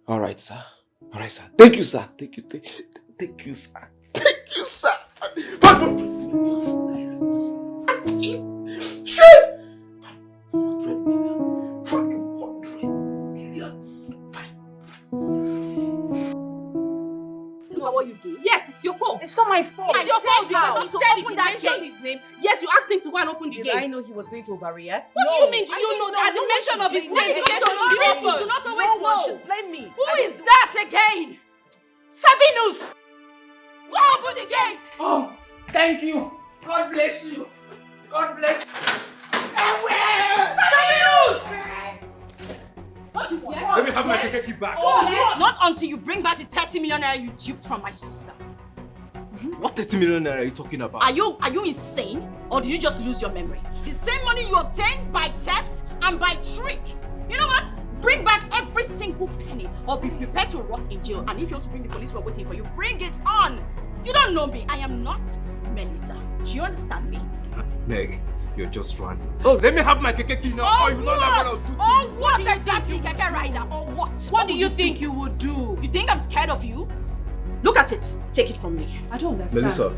All right, sir. All right, sir. Thank you, sir. Thank you, sir. Thank you, sir. Shit! 500 million. 500 million. Look at what you do. Yes, it's your fault. It's not my fault. It's your fault because he said open he that mentioned gate. his name. Yes, you asked him to go and open the Did gate. I know he was going to overreact? What do you mean? Do you know that at the mention of his name, the gate should be open? Do not always No one should blame me. Who is that again? Sabinus! Go open the gate! Oh, thank you. God bless you. God bless you. Sabinus! What you want? Let me have my keke back. Oh, yes. Not until you bring back the 30 million naira you duped from my sister. What 30 million naira are you talking about? Are you insane? Or did you just lose your memory? The same money you obtained by theft and by trick. You know what? Bring back every single penny or be prepared to rot in jail. And if you want to bring the police who are waiting for you, bring it on. You don't know me. I am not Melissa. Do you understand me? Meg, you're just ranting. Oh. Let me have my keke now. Or you know that what I'll do. Oh, what exactly, Keke Rider? Or what? What do you think you would do? You think I'm scared of you? Look at it. Take it from me. I don't understand. Melissa,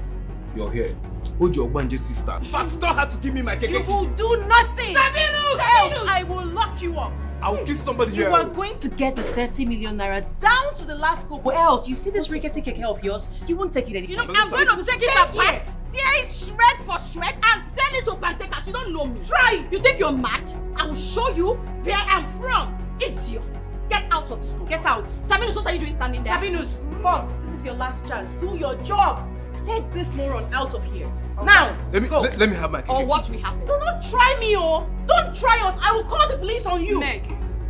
you're here. Hold your Wanje sister. In fact, tell her to give me my keke. You will do nothing. Sabinus! Else I will lock you up. I'll give somebody You here. are going to get the 30 million naira down to the last kobo. Else, you see this rickety keke of yours, you won't take it anymore. You know, I'm going to take it apart, tear it shred for shred, and sell it to Pantekas. You don't know me. Try it. You think you're mad? I will show you where I'm from. Idiot. Get out of this school. Get out. Sabinus, what are you doing standing there? Sabinus, come. This is your last chance. Do your job. Take this moron out of here. Okay. Now, go. Let me have my keke. Or what will happen? Do not try me, oh. Don't try us. I will call the police on you.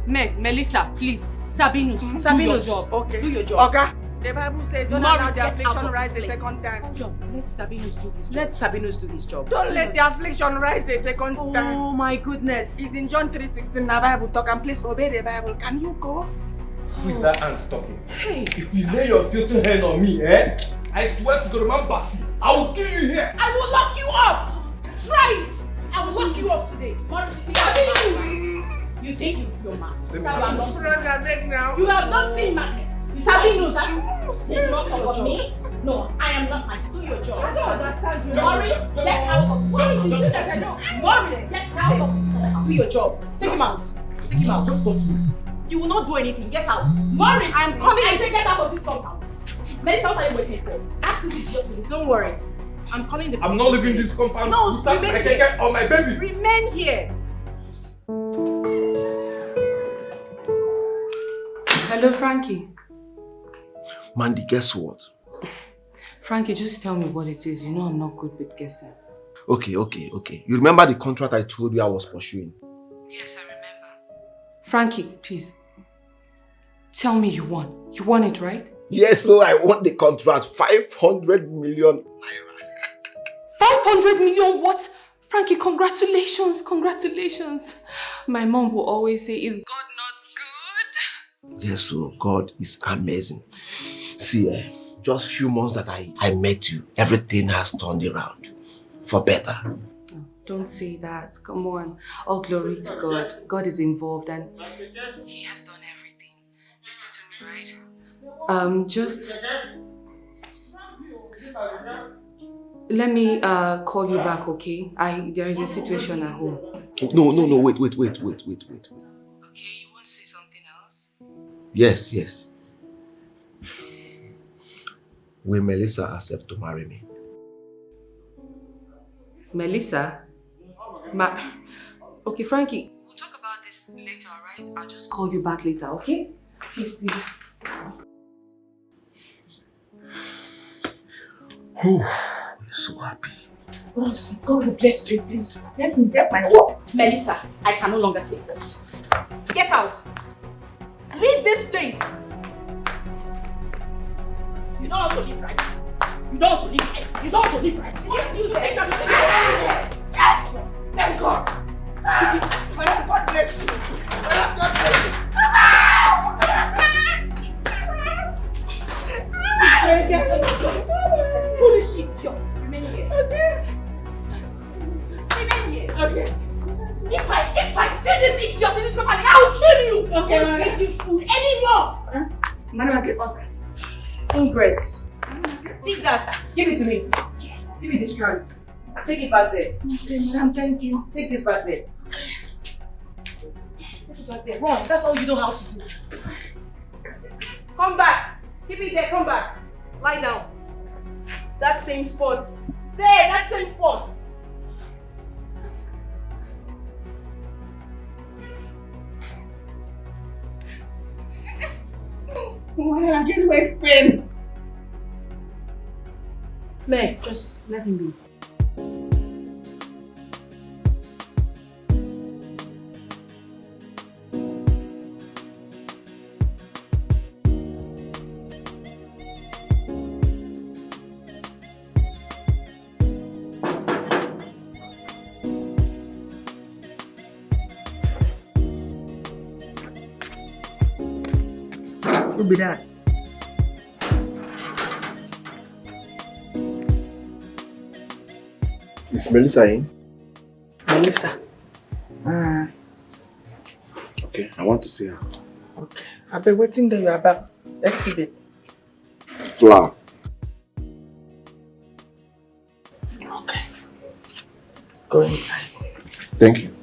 Meg, Melissa, please. Sabinus, Sabinus, do your job. Okay. Do your job. Okay. The Bible says don't Maurice, allow the get out affliction of rise this the place. second time. Let Sabinus do his job. Let Sabinus do his job. Don't let the affliction rise the second time. Oh my goodness. It's in John 3:16. The Bible talk and please obey the Bible. Can you go? Who is that ant talking? Hey. If you lay your filthy hand on me, I swear to God, man, Basi, I will kill you here. I will lock you up. Try it. I will lock you up today. You think you're mad? Let me now. You have not seen Marcus. Sabinus. It's not about me. No, I am not my school. Your job. I don't understand you. Maurice, get out of. Why is it that I don't? Maurice, get out of this house. Do your job. Take him out. Take him out. Just talk to me. You will not do anything. Get out. Maurice, I am calling. I say get out of this compound. Melissa, what are you waiting for? Ask this idiot to leave. Don't worry. I'm calling the police. I'm not leaving this compound. No, Start remain my here. keke on my baby. Remain here. Hello, Frankie. Mandy, guess what? Frankie, just tell me what it is. You know I'm not good with guessing. Okay. You remember the contract I told you I was pursuing? Yes, I remember. Frankie, please. Tell me you won. You won it, right? Yes, so I won the contract. 500 million naira. 500 million what? Frankie, congratulations. Congratulations. My mom will always say, is God not good? Yes, so God is amazing. See, just few months that I met you, everything has turned around for better. Oh, don't say that. Come on. All glory to God. God is involved and He has done everything. Listen to me, right? Just let me call you back, okay? There is a situation at home. No, wait. Okay, you want to say something else? Yes. Will Melissa accept to marry me? Melissa? Okay, Frankie, we'll talk about this later, alright? I'll just call you back later, okay? Please. Oh, I'm so happy. God will bless you, please. Let me get my work. Melissa, I can no longer take this. Get out. Leave this place. You don't want to live right. You don't want to live right. You don't want to live right. Yes, you take that. Yes. Thank God. God bless you. God bless you. Foolish idiot. Remain here. Okay. If Okay, won't give you food anymore. Madam, get us. Ingrates. Take that. Give it to me. Give me this trunks. Take it back there. Okay, madam, thank you. Take this back there. Take it back there. Run. That's all you know how to do. Come back. Keep it there. Come back. Lie down. That same spot. There. That same spot. Why did I get waist pain? Meg, just let him be. Who be that? Is Melissa in? Melissa. Okay, I want to see her. Okay. I've been waiting there. You are back. Exhibit. Flower. Okay. Go inside. Thank you.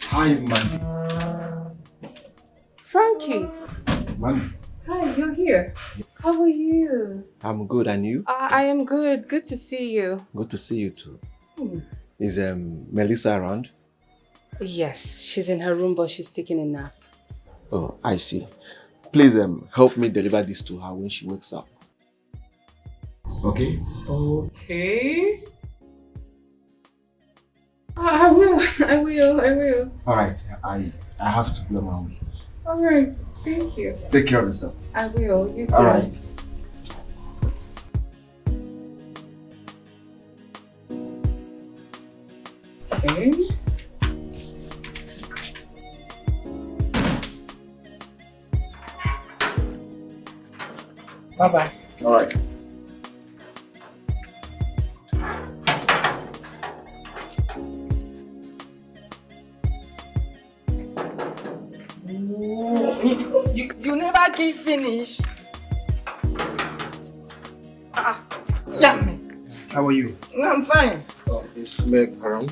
Hi, Mandy. Frankie. Mandy. Hi, you're here. How are you? I'm good, and you? I am good. Good to see you. Good to see you too. Is Melissa around? Yes, she's in her room, but she's taking a nap. Oh, I see. Please help me deliver this to her when she wakes up. Okay? Okay. I will. Alright, I have to go my way. Alright, thank you. Take care of yourself. I will. You too. Alright. Okay. Bye-bye. Alright. You never give finish. Yummy. How are you? No, I'm fine. Oh, is Meg around?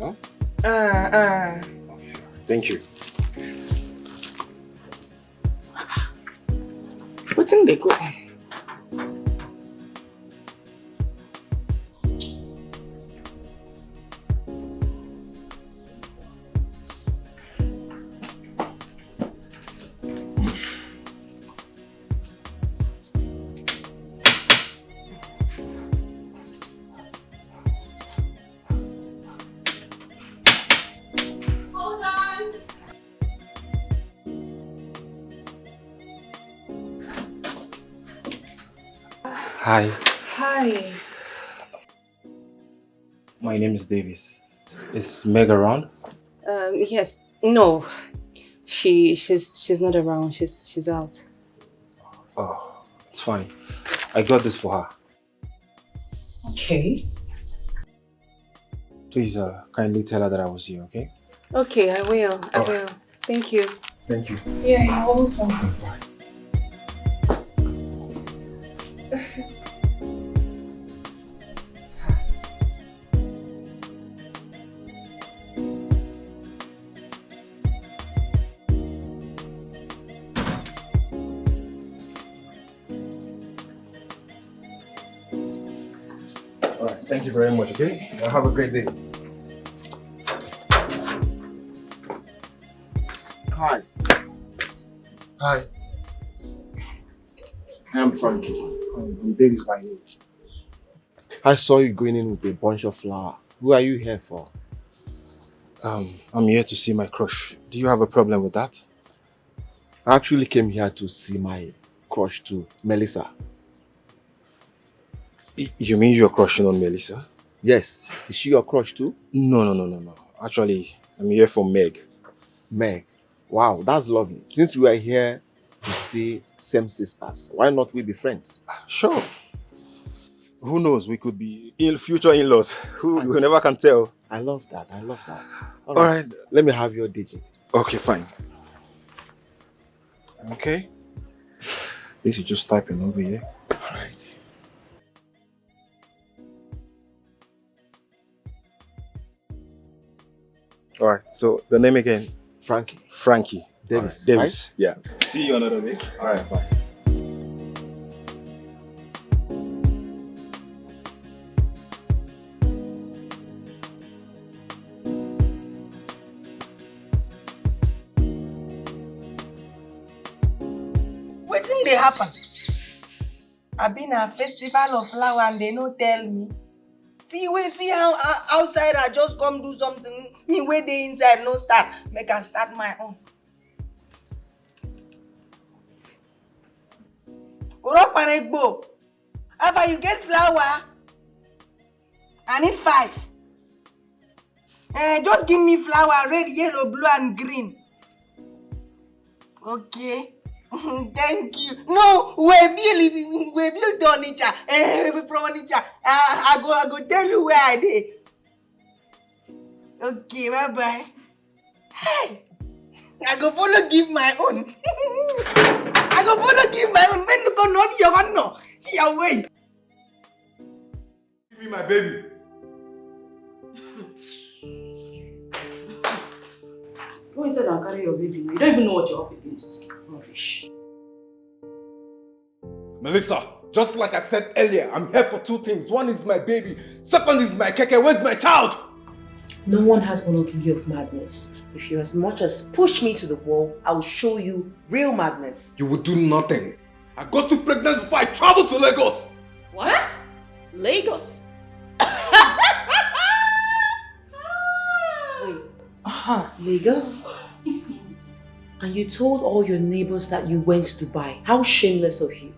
Huh? Thank you. What's in the go? Hi, Hi. my name is Davis. Is Meg around? Yes. No. She's not around. She's out. Oh, it's fine. I got this for her. Okay. Please kindly tell her that I was here, okay? Okay, I will. I will. Thank you. Thank you. Yeah, you're welcome. Bye. Alright, thank you very much, okay? Have a great day. Hi. Hi. I'm Frankie. I'm Davis by name. I saw you going in with a bunch of flower. Who are you here for? I'm here to see my crush. Do you have a problem with that? I actually came here to see my crush too, Melissa. You mean you're crushing on Melissa? Yes. Is she your crush too? No. Actually, I'm here for Meg. Meg. Wow, that's lovely. Since we are here to see same sisters, why not we be friends? Sure. Who knows? We could be future in-laws. You never can tell. I love that. All right. Let me have your digit. Okay, fine. Okay. This is just typing over here. All right. All right. So the name again? Frankie. Frankie. Davis. Right. Davis. Right? Yeah. See you another day. All right. Bye. Wetin dey happen? I been a festival of flower and they no tell me. See how outside I just come do something. Me wey dey inside no start. Make I start my own. Uropanegbo. After you get flower, I need 5. Just give me flower, red, yellow, blue, and green. Okay. Thank you. No, we build furniture. Furniture. I go tell you where I dey. Okay, bye bye. Hey, I go follow give my own. I go follow give my own. Men go not your own no. Here way. Give me my baby. Go inside and carry your baby. You don't even know what you're up against. Rubbish. Melissa, just like I said earlier, I'm here for 2 things. One is my baby. Second is my keke. Where's my child? No one has gonna give you of madness. If you as much as push me to the wall, I'll show you real madness. You will do nothing. I got you pregnant before I traveled to Lagos. What? Lagos? Wait. Lagos? And you told all your neighbors that you went to Dubai. How shameless of you.